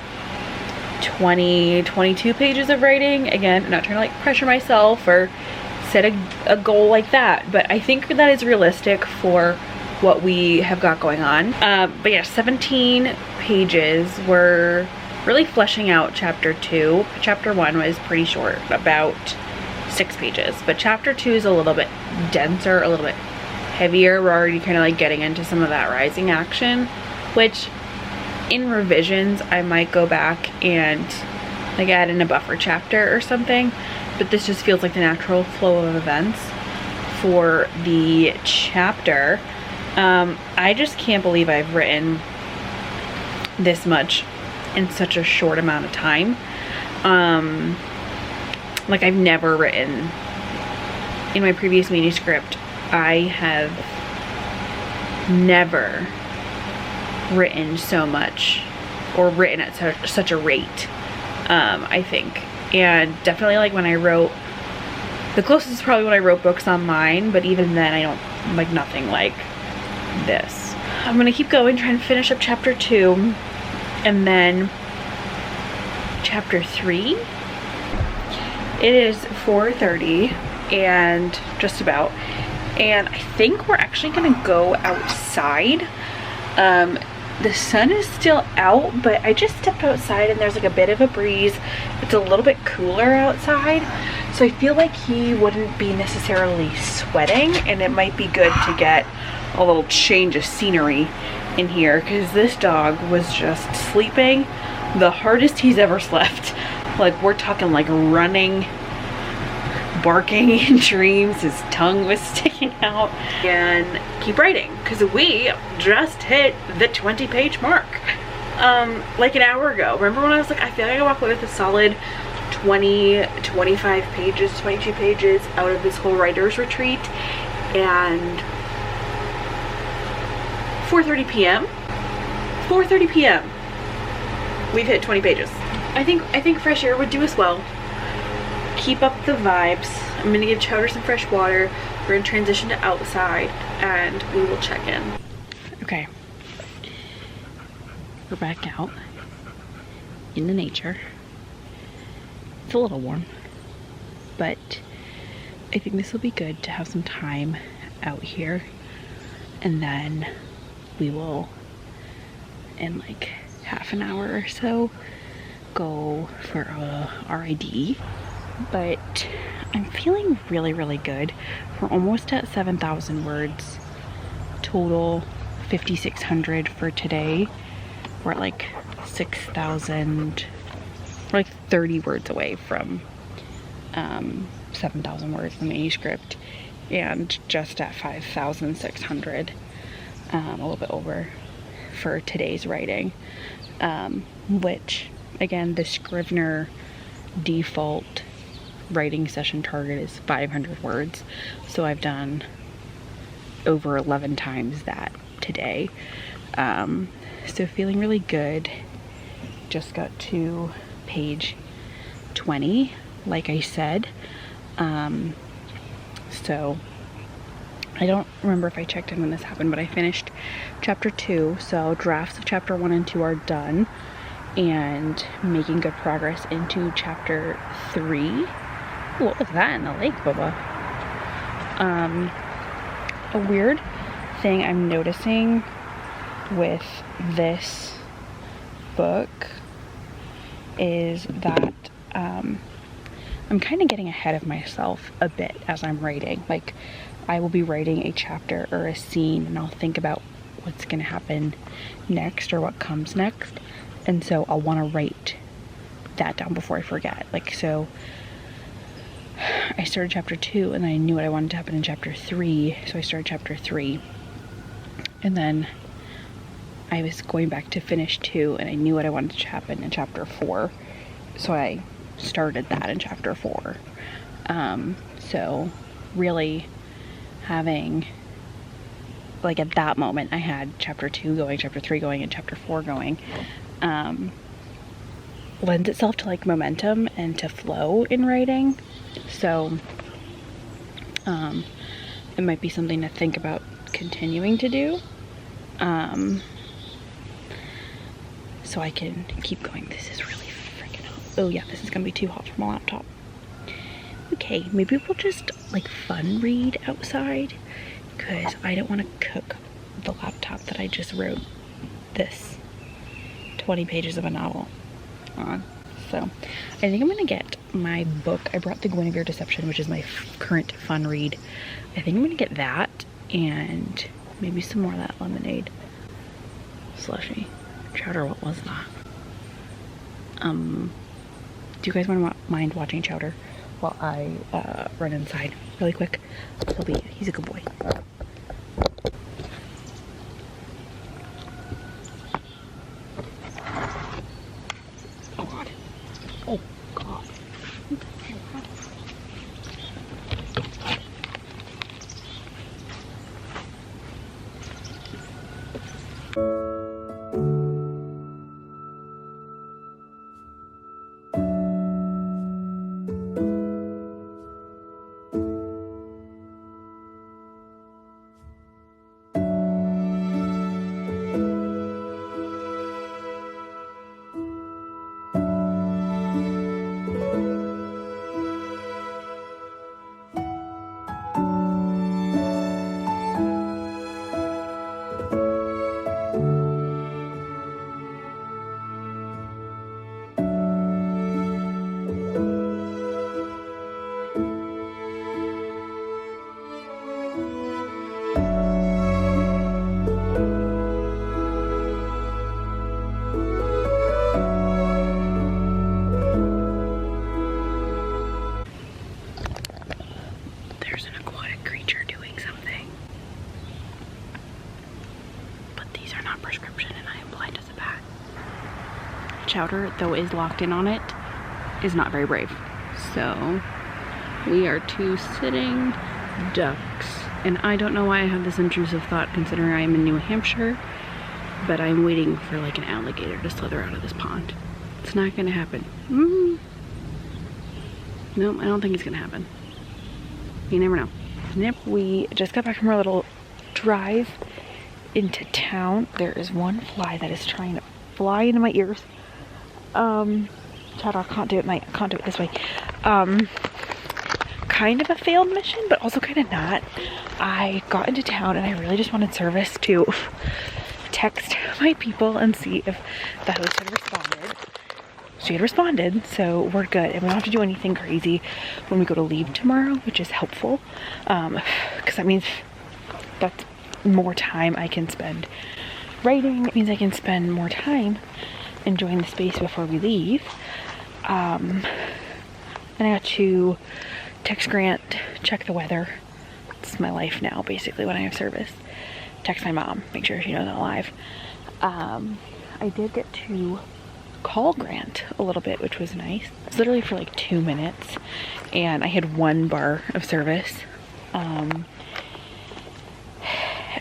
22 pages of writing. Again, I'm not trying to like pressure myself or set a goal like that, but I think that is realistic for what we have got going on. But yeah, 17 pages. We're really fleshing out chapter 2. Chapter 1 was pretty short, about 6 pages, but chapter 2 is a little bit denser, a little bit heavier. We're already kind of like getting into some of that rising action, which in revisions I might go back and like add in a buffer chapter or something, but this just feels like the natural flow of events for the chapter. I just can't believe I've written this much in such a short amount of time. Like I've never written, in my previous manuscript, I have never written so much or written at such a rate, I think. And definitely like when I wrote, the closest is probably when I wrote books online, but even then I don't like nothing like this. I'm gonna keep going, trying to finish up chapter 2 and then chapter 3. It is 4:30 and just about, and I think we're actually gonna go outside. The sun is still out, but I just stepped outside and there's like a bit of a breeze. It's a little bit cooler outside, so I feel like he wouldn't be necessarily sweating, and it might be good to get a little change of scenery in here, because this dog was just sleeping the hardest he's ever slept. Like we're talking like running, barking in dreams. His tongue was sticking out. And keep writing, because we just hit the 20-page mark like an hour ago. Remember when I was like, I feel like I walk away with a solid 25 pages, 22 pages out of this whole writer's retreat, and 4:30 p.m. 4:30 p.m. we've hit 20 pages. I think fresh air would do us well. Keep up the vibes. I'm gonna give Chowder some fresh water. We're gonna transition to outside and we will check in. Okay, we're back out in the nature. It's a little warm, but I think this will be good to have some time out here, and then we will, in like half an hour or so, go for a RID. But I'm feeling really good. We're almost at 7,000 words total, 5,600 for today. We're at like 6,000, we're like 30 words away from 7,000 words in the manuscript, and just at 5,600, a little bit over for today's writing, which again, the Scrivener default writing session target is 500 words, so I've done over 11 times that today. So feeling really good. Just got to page 20, like I said. So I don't remember if I checked in when this happened, but I finished chapter 2, so drafts of chapter 1 and 2 are done, and making good progress into chapter 3. What was that in the lake, Bubba? A weird thing I'm noticing with this book is that I'm kind of getting ahead of myself a bit as I'm writing. Like, I will be writing a chapter or a scene and I'll think about what's going to happen next or what comes next, and so I'll want to write that down before I forget. Like, so I started chapter 2 and I knew what I wanted to happen in chapter 3, so I started chapter 3, and then I was going back to finish 2 and I knew what I wanted to happen in chapter 4, so I started that in chapter 4. So really having, like, at that moment I had chapter 2 going, chapter 3 going, and chapter 4 going, lends itself to like momentum and to flow in writing. So it might be something to think about continuing to do. So I can keep going. This is really freaking hot. Oh yeah, this is gonna be too hot for my laptop. Okay, maybe we'll just like fun read outside, because I don't want to cook the laptop that I just wrote this 20 pages of a novel on. So I think I'm gonna get my book. I brought the Guinevere Deception, which is my current fun read. I think I'm gonna get that and maybe some more of that lemonade slushy. Chowder, what was that? Do you guys mind watching Chowder while I run inside really quick? He's a good boy. Oh God. Oh God. Chowder, though is locked in on it, is not very brave. So we are two sitting ducks. And I don't know why I have this intrusive thought, considering I am in New Hampshire, but I'm waiting for like an alligator to slither out of this pond. It's not gonna happen. Nope, I don't think it's gonna happen. You never know. We just got back from our little drive into town. There is one fly that is trying to fly into my ears. Chowder, can't do it this way. Kind of a failed mission, but also kind of not. I got into town and I really just wanted service to text my people and see if the host had responded. She had responded, so we're good, and we don't have to do anything crazy when we go to leave tomorrow, which is helpful, because that means that's more time I can spend writing. It means I can spend more time enjoying the space before we leave. And I got to text Grant, check the weather. It's my life now, basically, when I have service. Text my mom, make sure she knows I'm alive. I did get to call Grant a little bit, which was nice. It was literally for like 2 minutes, and I had 1 bar of service. And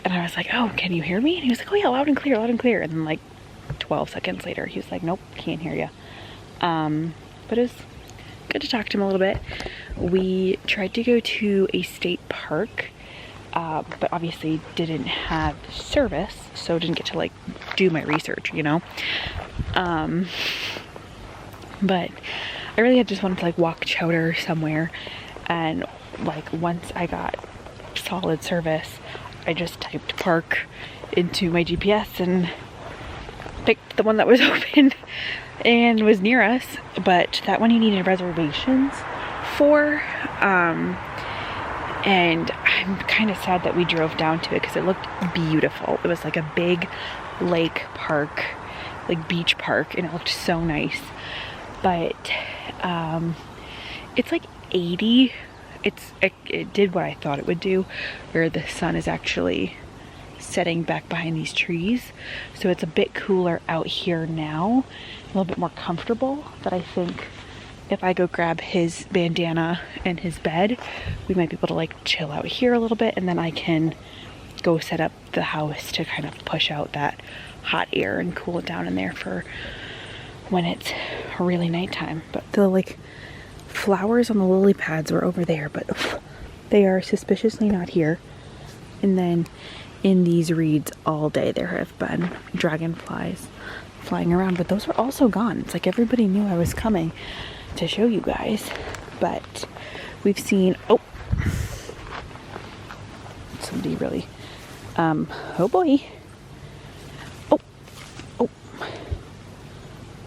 I was like, oh, can you hear me? And he was like, oh yeah, loud and clear, loud and clear. And then like 12 seconds later, he was like, nope, can't hear you. But it was good to talk to him a little bit. We tried to go to a state park, but obviously didn't have service, so didn't get to like do my research, you know? But I really just wanted to like walk Chowder somewhere, and like once I got solid service, I just typed park into my GPS and picked the one that was open and was near us. But that one you needed reservations for, and I'm kind of sad that we drove down to it because it looked beautiful. It was like a big lake park, like beach park, and it looked so nice. But it's like 80. It did what I thought it would do, where the sun is actually setting back behind these trees, so it's a bit cooler out here now, a little bit more comfortable. But I think if I go grab his bandana and his bed, we might be able to like chill out here a little bit, and then I can go set up the house to kind of push out that hot air and cool it down in there for when it's really nighttime. But the like flowers on the lily pads were over there, but they are suspiciously not here. And then in these reeds all day there have been dragonflies flying around, but those are also gone. It's like everybody knew I was coming to show you guys. But we've seen, oh, somebody really, oh boy, oh,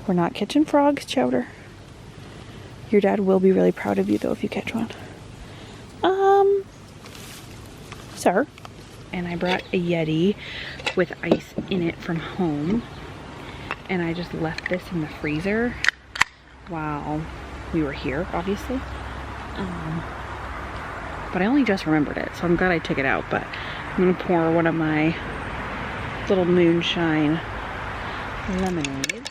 we're not catching frogs, Chowder. Your dad will be really proud of you though if you catch one. Sir. And I brought a Yeti with ice in it from home, and I just left this in the freezer while we were here, obviously. But I only just remembered it, so I'm glad I took it out. But I'm gonna pour one of my little moonshine lemonades.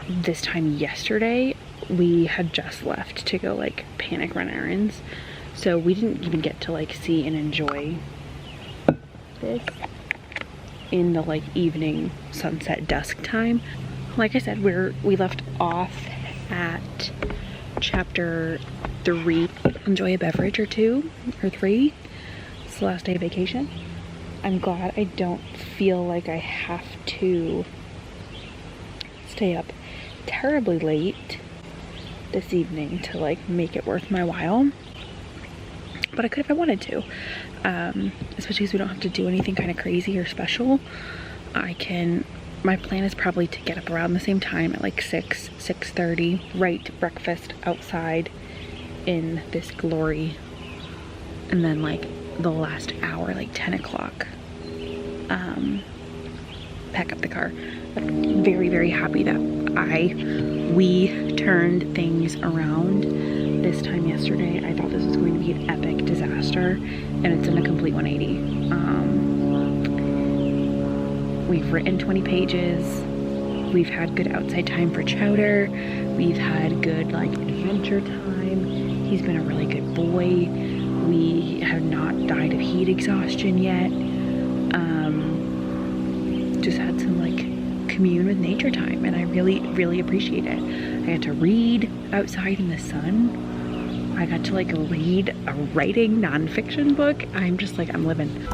This time yesterday, we had just left to go like panic run errands, so we didn't even get to like see and enjoy this in the like evening sunset dusk time. Like I said, we left off at chapter 3. Enjoy a beverage or 2 or 3. It's the last day of vacation. I'm glad I don't feel like I have to stay up terribly late this evening to like make it worth my while, but I could if I wanted to, especially because we don't have to do anything kind of crazy or special. My plan is probably to get up around the same time at like 6:30, right, breakfast outside in this glory, and then like the last hour, like 10 o'clock, pack up the car. I'm very, very happy that we turned things around this time yesterday. I thought this was going to be an epic disaster, and it's in a complete 180. We've written 20 pages. We've had good outside time for Chowder. We've had good like adventure time. He's been a really good boy. We have not died of heat exhaustion yet. Just had some like commune with nature time, and I really, really appreciate it. I got to read outside in the sun. I got to like read a writing nonfiction book. I'm just like, I'm living.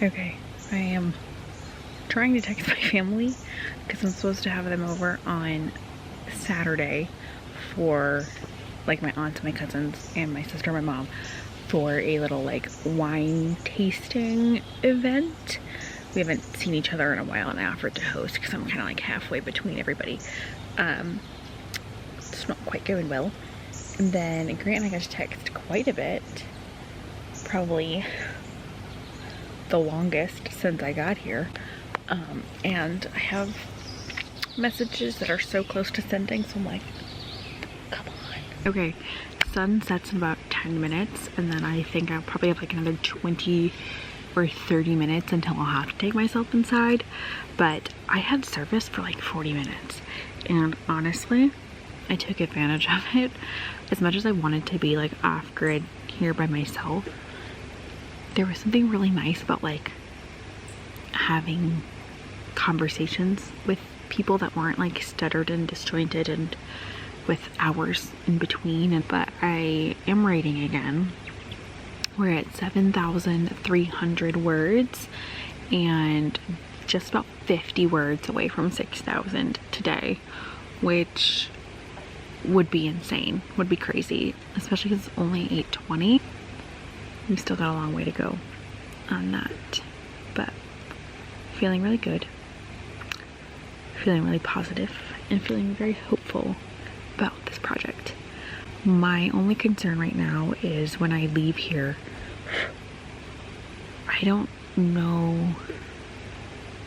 Okay, I am trying to text my family because I'm supposed to have them over on Saturday for like my aunts, my cousins, and my sister and my mom for a little like wine tasting event. We haven't seen each other in a while and I offered to host because I'm kind of like halfway between everybody. It's not quite going well. And then Grant and I got to text quite a bit, probably the longest since I got here. And I have messages that are so close to sending, so I'm like, come on. Okay, sun sets in about 10 minutes, and then I think I'll probably have like another 20 or 30 minutes until I'll have to take myself inside. But I had service for like 40 minutes, and honestly, I took advantage of it. As much as I wanted to be like off-grid here by myself, there was something really nice about like having conversations with people that weren't like stuttered and disjointed and with hours in between. But I am writing again. We're at 7,300 words and just about 50 words away from 6,000 today, which would be insane, would be crazy, especially because it's only 8:20. We've still got a long way to go on that, but feeling really good, feeling really positive, and feeling very hopeful about this project. My only concern right now is when I leave here, I don't know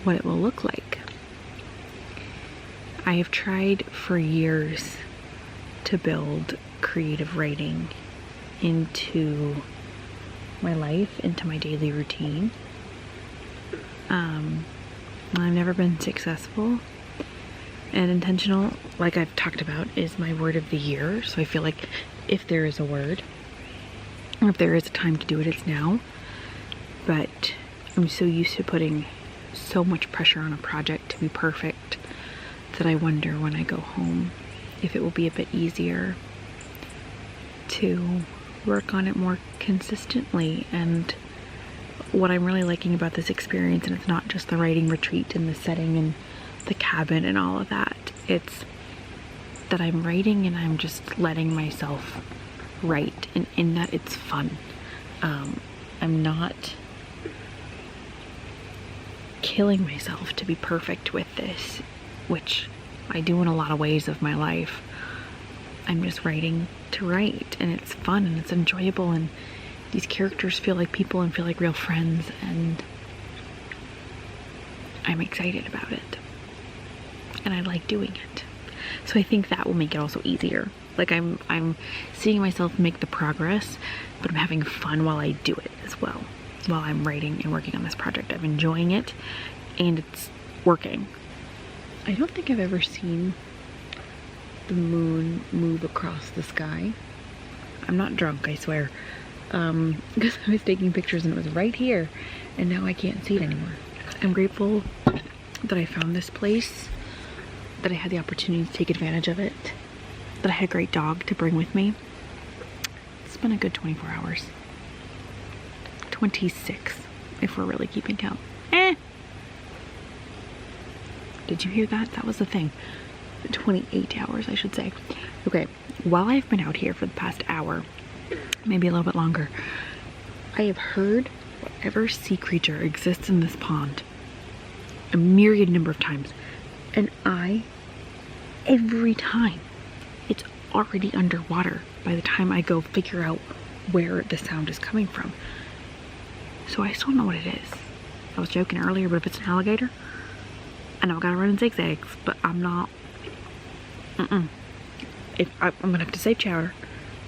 what it will look like. I have tried for years to build creative writing into my life, into my daily routine. I've never been successful. And intentional, like I've talked about, is my word of the year. So I feel like if there is a word, or if there is a time to do it, it's now. But I'm so used to putting so much pressure on a project to be perfect that I wonder when I go home if it will be a bit easier to work on it more consistently. And what I'm really liking about this experience, and it's not just the writing retreat and the setting and the cabin and all of that, it's that I'm writing and I'm just letting myself write, and in that it's fun. I'm not killing myself to be perfect with this, which I do in a lot of ways of my life. I'm just writing to write, and it's fun and it's enjoyable, and these characters feel like people and feel like real friends, and I'm excited about it. And I like doing it. So I think that will make it also easier. Like I'm seeing myself make the progress, but I'm having fun while I do it as well. While I'm writing and working on this project, I'm enjoying it and it's working. I don't think I've ever seen the moon move across the sky. I'm not drunk, I swear. Because I was taking pictures and it was right here, and now I can't see it anymore. I'm grateful that I found this place, that I had the opportunity to take advantage of it, that I had a great dog to bring with me. It's been a good 24 hours. 26, if we're really keeping count. Did you hear that? That was the thing. 28 hours, I should say. Okay, while I've been out here for the past hour, maybe a little bit longer, I have heard whatever sea creature exists in this pond a myriad number of times. And every time, it's already underwater by the time I go figure out where the sound is coming from. So I still don't know what it is. I was joking earlier, but if it's an alligator, I know I gotta run in zigzags, but I'm not. I'm gonna have to save chowder,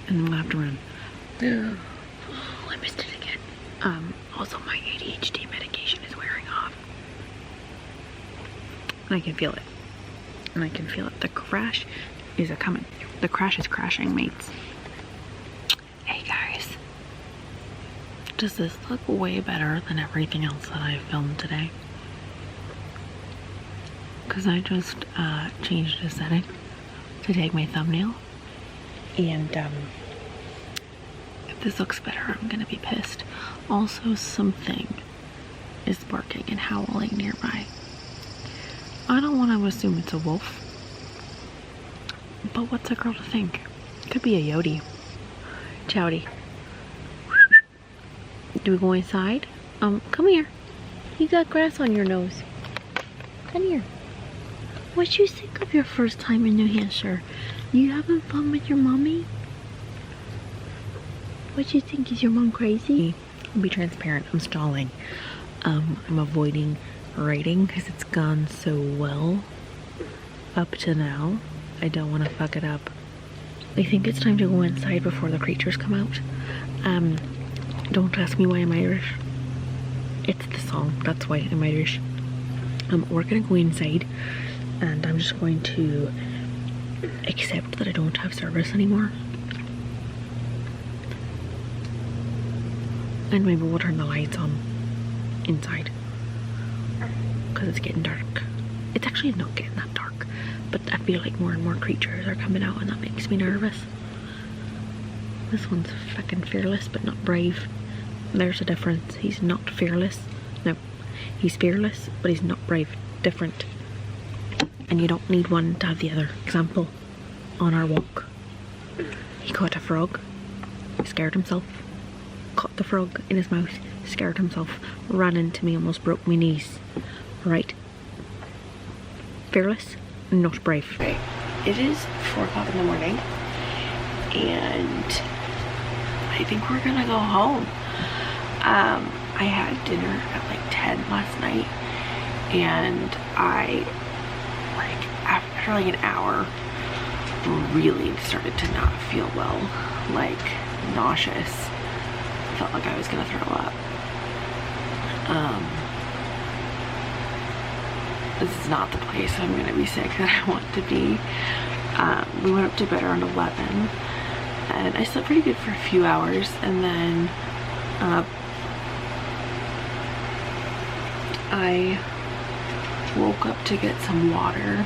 and then I'm gonna have to run. Oh, I missed it again. Also my ADHD medication is wearing off. And I can feel it. And I can feel it. The crash is a-coming. The crash is crashing, mates. Hey guys. Does this look way better than everything else that I've filmed today? Because I just changed the setting to take my thumbnail. And if this looks better, I'm gonna be pissed. Also, something is barking and howling nearby. I don't want to assume it's a wolf, but what's a girl to think? Could be a Yodi. Chowdy. Do we go inside? Come here. You got grass on your nose. Come here. What you think of your first time in New Hampshire? You having fun with your mommy? What you think? Is your mom crazy? I'll be transparent. I'm stalling. I'm avoiding writing because it's gone so well up to now. I don't want to fuck it up. I think it's time to go inside before the creatures come out. Don't ask me why I'm Irish. It's the song. That's why I'm Irish. We're gonna go inside and I'm just going to accept that I don't have service anymore. And maybe we'll turn the lights on inside because it's getting dark. It's actually not getting that dark, but I feel like more and more creatures are coming out and that makes me nervous. This one's fucking fearless but not brave. There's a difference. He's not fearless. No, he's fearless but he's not brave. Different. And you don't need one to have the other. Example, on our walk, he caught a frog, scared himself, caught the frog in his mouth, scared himself, ran into me, almost broke my knees. Right? Fearless, not brave. Okay, it is 4 o'clock in the morning and I think we're gonna go home. I had dinner at like 10 last night and I, like, after like an hour, really started to not feel well, like nauseous. Felt like I was gonna throw up. This is not the place I'm gonna be sick that I want to be. We went up to bed around 11 and I slept pretty good for a few hours and then I woke up to get some water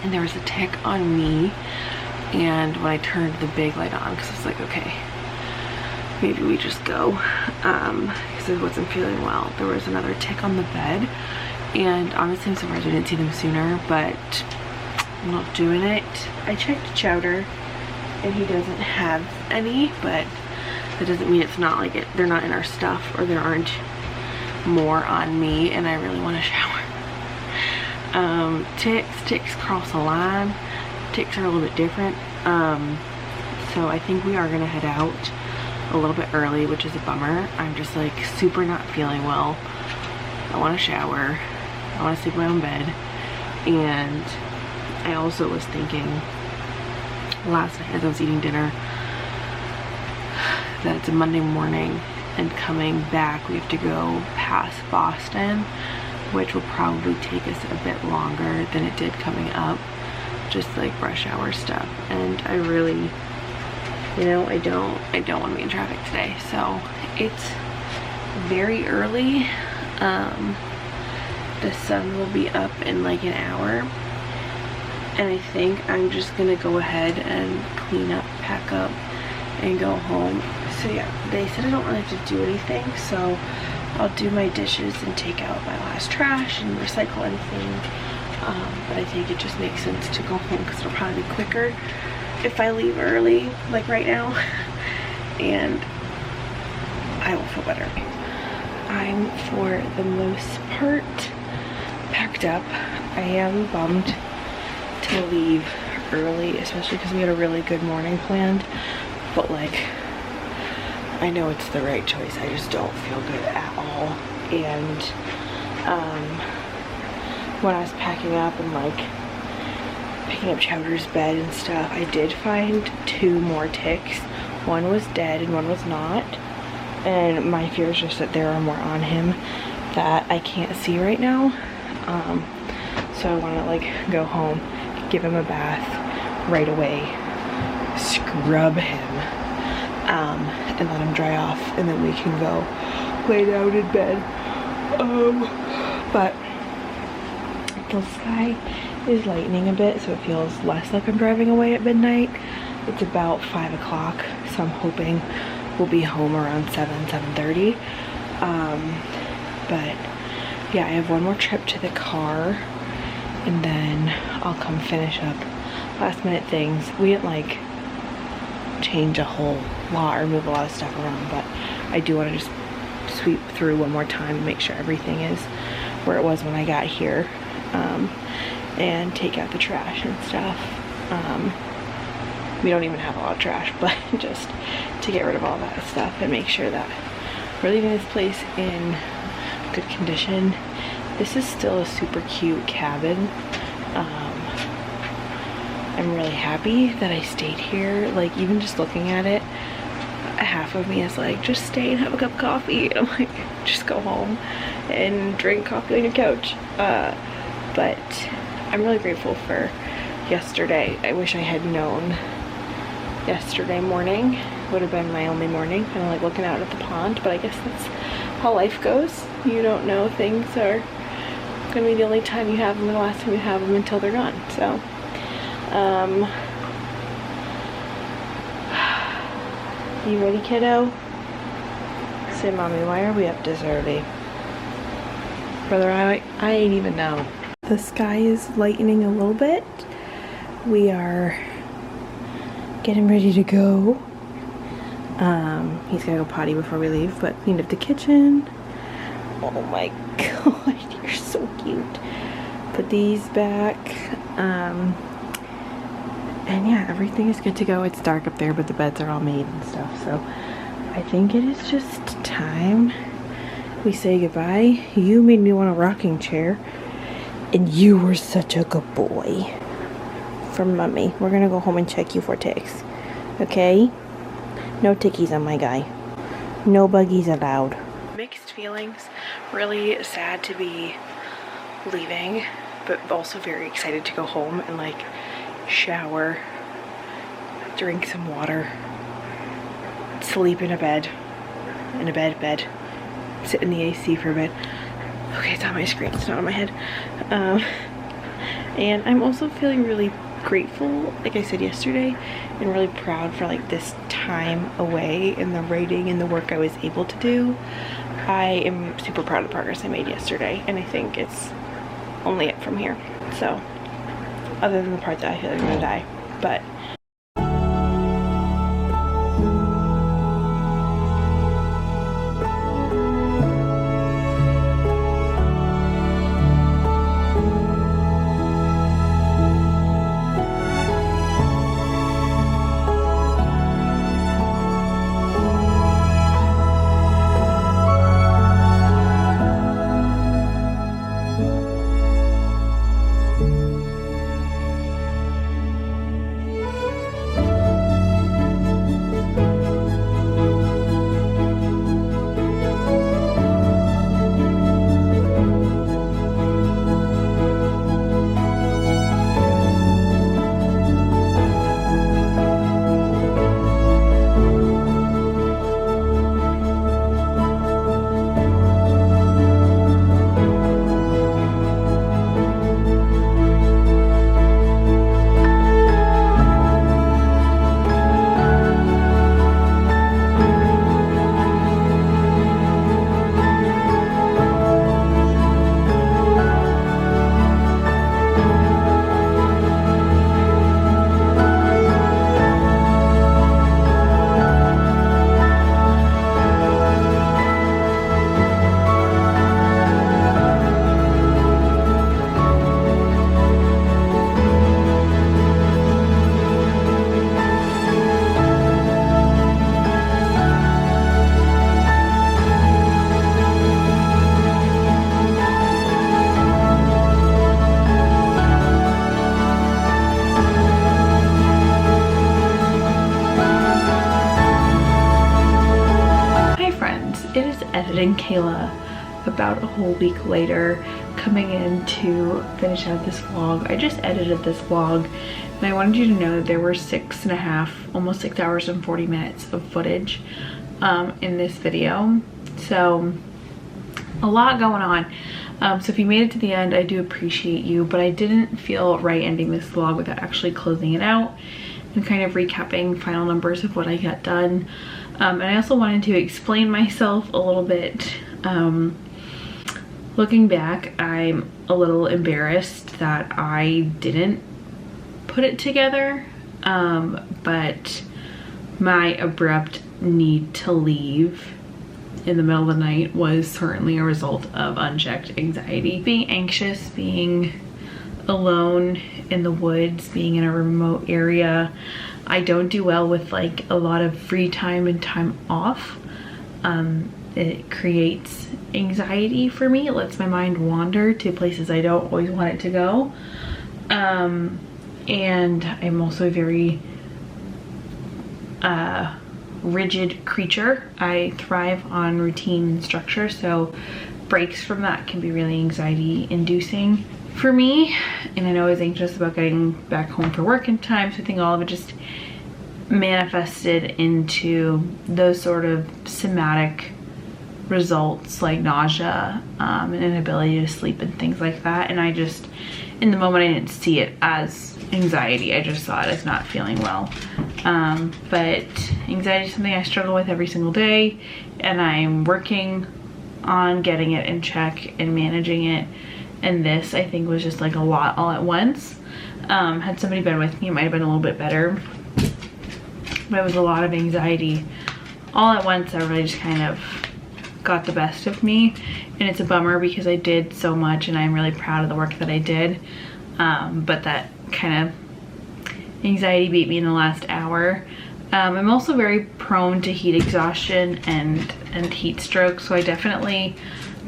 and there was a tick on me, and when I turned the big light on, because I was like, okay, maybe we just go, because I wasn't feeling well, there was another tick on the bed, and honestly I'm surprised I didn't see them sooner, but I'm not doing it. I checked Chowder and he doesn't have any, but that doesn't mean it's not like it, they're not in our stuff or there aren't more on me, and I really want to shower. Ticks cross a line. Ticks are a little bit different. So I think we are gonna head out a little bit early, which is a bummer. I'm just like super not feeling well. I want to shower. I want to sleep in my own bed. And I also was thinking last night as I was eating dinner that it's a Monday morning and coming back we have to go past Boston, which will probably take us a bit longer than it did coming up, just like rush hour stuff. And I really, you know, I don't want to be in traffic today. So it's very early. The sun will be up in like an hour, and I think I'm just gonna go ahead and clean up, pack up, and go home. So yeah, they said I don't really have to do anything, so I'll do my dishes and take out my last trash and recycle anything. But I think it just makes sense to go home because it'll probably be quicker if I leave early, like right now, and I will feel better. I'm, for the most part, packed up. I am bummed to leave early, especially because we had a really good morning planned, but like, I know it's the right choice. I just don't feel good at all. And when I was packing up and like picking up Chowder's bed and stuff, I did find 2 more ticks. One was dead and one was not. And my fear is just that there are more on him that I can't see right now. So I want to like go home, give him a bath right away, scrub him, and let him dry off, and then we can go lay down in bed. But the sky is lightening a bit, so it feels less like I'm driving away at midnight. It's about 5 o'clock, so I'm hoping we'll be home around 7:30. But yeah, I have one more trip to the car, and then I'll come finish up last minute things. We didn't like change a whole lot or move a lot of stuff around, but I do want to just sweep through one more time and make sure everything is where it was when I got here, and take out the trash and stuff. We don't even have a lot of trash, but just to get rid of all that stuff and make sure that we're leaving this place in good condition. This is still a super cute cabin. I'm really happy that I stayed here. Like, even just looking at it, half of me is like, just stay and have a cup of coffee. And I'm like, just go home and drink coffee on your couch. But I'm really grateful for yesterday. I wish I had known yesterday morning. Would have been my only morning, kind of like looking out at the pond, but I guess that's how life goes. You don't know things are gonna be the only time you have them and the last time you have them until they're gone. So you ready, kiddo? Say, mommy, why are we up this early? Brother, I ain't even know. The sky is lightening a little bit. We are getting ready to go. He's gonna go potty before we leave, but cleaned up the kitchen. Oh my god, you're so cute. Put these back. And yeah, everything is good to go. It's dark up there, but the beds are all made and stuff, so I think it is just time we say goodbye. You made me want a rocking chair, and you were such a good boy. From mommy, we're gonna go home and check you for ticks, okay? No tickies on my guy. No buggies allowed. Mixed feelings. Really sad to be leaving, but also very excited to go home and like shower, drink some water, sleep in a bed, sit in the AC for a bit. Okay, it's on my screen, it's not on my head. And I'm also feeling really grateful, like I said yesterday, and really proud for like this time away and the writing and the work I was able to do. I am super proud of the progress I made yesterday, and I think it's only up from here. So, other than the part that I feel like I'm gonna die, but editing Kayla about a whole week later, coming in to finish out this vlog. I just edited this vlog and I wanted you to know that there were 6.5, almost 6 hours and 40 minutes of footage in this video. So a lot going on. So if you made it to the end, I do appreciate you, but I didn't feel right ending this vlog without actually closing it out and kind of recapping final numbers of what I got done. And I also wanted to explain myself a little bit. Looking back, I'm a little embarrassed that I didn't put it together, but my abrupt need to leave in the middle of the night was certainly a result of unchecked anxiety. Being anxious, being alone in the woods, being in a remote area. I don't do well with like a lot of free time and time off. It creates anxiety for me. It lets my mind wander to places I don't always want it to go. And I'm also a very rigid creature. I thrive on routine and structure, so breaks from that can be really anxiety inducing for me. And I know I was anxious about getting back home for work in time, so I think all of it just manifested into those sort of somatic results like nausea and inability to sleep and things like that. And I just, in the moment, I didn't see it as anxiety. I just saw it as not feeling well. But anxiety is something I struggle with every single day, and I'm working on getting it in check and managing it. And this, I think, was just like a lot all at once. Had somebody been with me, it might have been a little bit better. But it was a lot of anxiety all at once that really just kind of got the best of me. And it's a bummer because I did so much and I'm really proud of the work that I did. But that kind of anxiety beat me in the last hour. I'm also very prone to heat exhaustion and heat stroke, so I definitely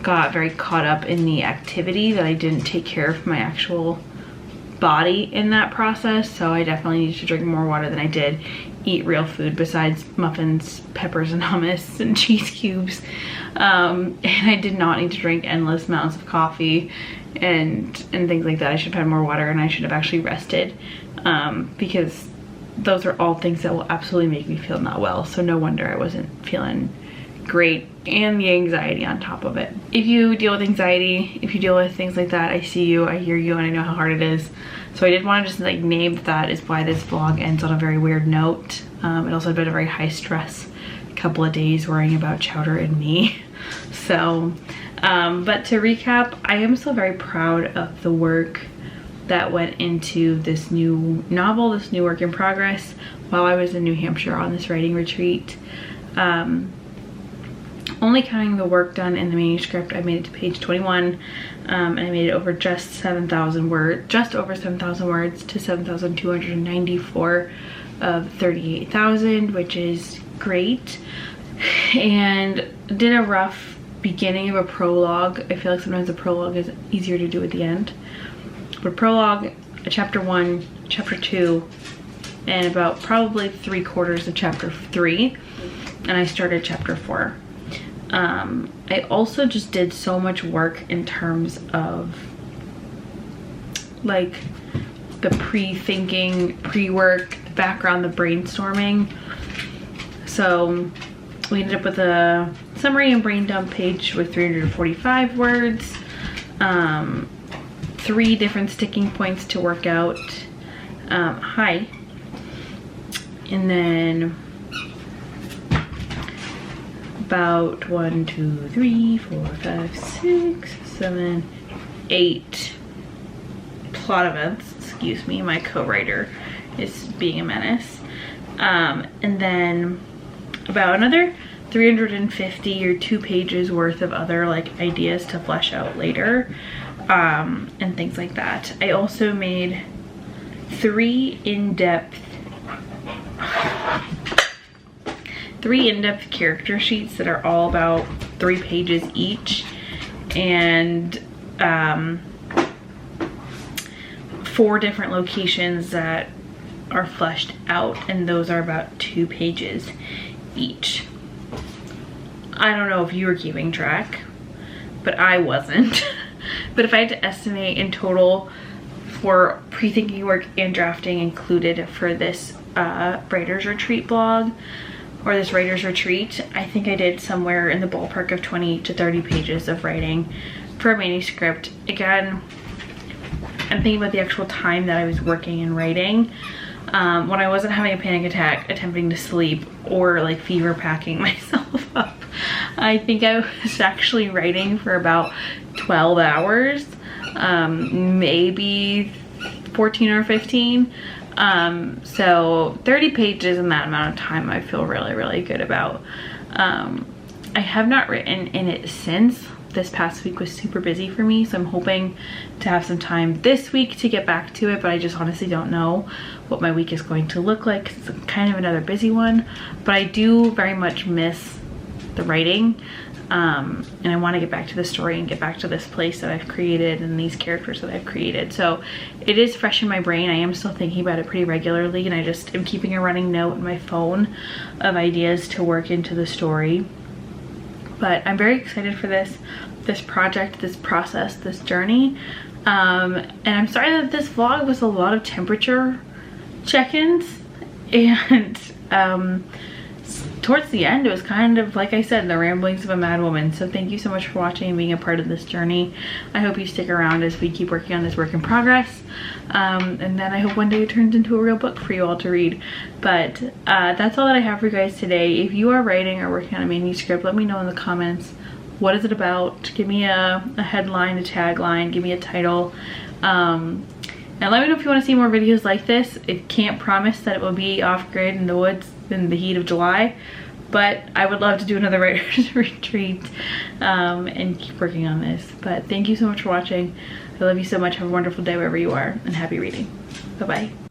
got very caught up in the activity that I didn't take care of my actual body in that process. So I definitely needed to drink more water than I did, eat real food besides muffins, peppers and hummus and cheese cubes. And I did not need to drink endless amounts of coffee and things like that. I should have had more water, and I should have actually rested, because those are all things that will absolutely make me feel not well. So no wonder I wasn't feeling great, and the anxiety on top of it. If you deal with anxiety, if you deal with things like that, I see you, I hear you, and I know how hard it is. So I did want to just like name that is why this vlog ends on a very weird note. It also had been a very high stress couple of days worrying about Chowder and me. So, but to recap, I am still very proud of the work that went into this new novel, this new work in progress, while I was in New Hampshire on this writing retreat. Only counting the work done in the manuscript, I made it to page 21, and I made it over just 7,000 words, just over 7,000 words to 7,294 of 38,000, which is great. And did a rough beginning of a prologue. I feel like sometimes a prologue is easier to do at the end. But prologue, a chapter 1, chapter 2, and about probably 3/4 of chapter 3, and I started chapter 4. I also just did so much work in terms of like the pre-thinking, pre-work, the background, the brainstorming. So we ended up with a summary and brain dump page with 345 words, 3 different sticking points to work out, and then about 1, 2, 3, 4, 5, 6, 7, 8 plot events. Excuse me, my co-writer is being a menace. And then about another 350 or 2 pages worth of other like ideas to flesh out later, and things like that. I also made 3 in-depth character sheets that are all about 3 pages each, and 4 different locations that are fleshed out, and those are about 2 pages each. I don't know if you were keeping track, but I wasn't. But if I had to estimate in total for pre-thinking work and drafting included for this writer's retreat blog, or this writer's retreat, I think I did somewhere in the ballpark of 20 to 30 pages of writing for a manuscript. Again, I'm thinking about the actual time that I was working and writing. When I wasn't having a panic attack, attempting to sleep, or like fever packing myself up, I think I was actually writing for about 12 hours, maybe 14 or 15. So 30 pages in that amount of time I feel really, really good about. I have not written in it since. This past week was super busy for me, so I'm hoping to have some time this week to get back to it, but I just honestly don't know what my week is going to look like 'cause it's kind of another busy one. But I do very much miss the writing, and I want to get back to the story and get back to this place that I've created and these characters that I've created. So it is fresh in my brain. I am still thinking about it pretty regularly, and I just am keeping a running note in my phone of ideas to work into the story. But I'm very excited for this project, this process, this journey. And I'm sorry that this vlog was a lot of temperature check-ins, and towards the end it was kind of, like I said, the ramblings of a mad woman. So thank you so much for watching and being a part of this journey. I hope you stick around as we keep working on this work in progress, and then I hope one day it turns into a real book for you all to read. But that's all that I have for you guys today. If you are writing or working on a manuscript, let me know in the comments. What is it about? Give me a headline, a tagline, give me a title, and let me know if you want to see more videos like this. I can't promise that it will be off-grid in the woods in the heat of July, but I would love to do another writer's retreat and keep working on this. But thank you so much for watching. I love you so much. Have a wonderful day wherever you are, and happy reading. Bye-bye.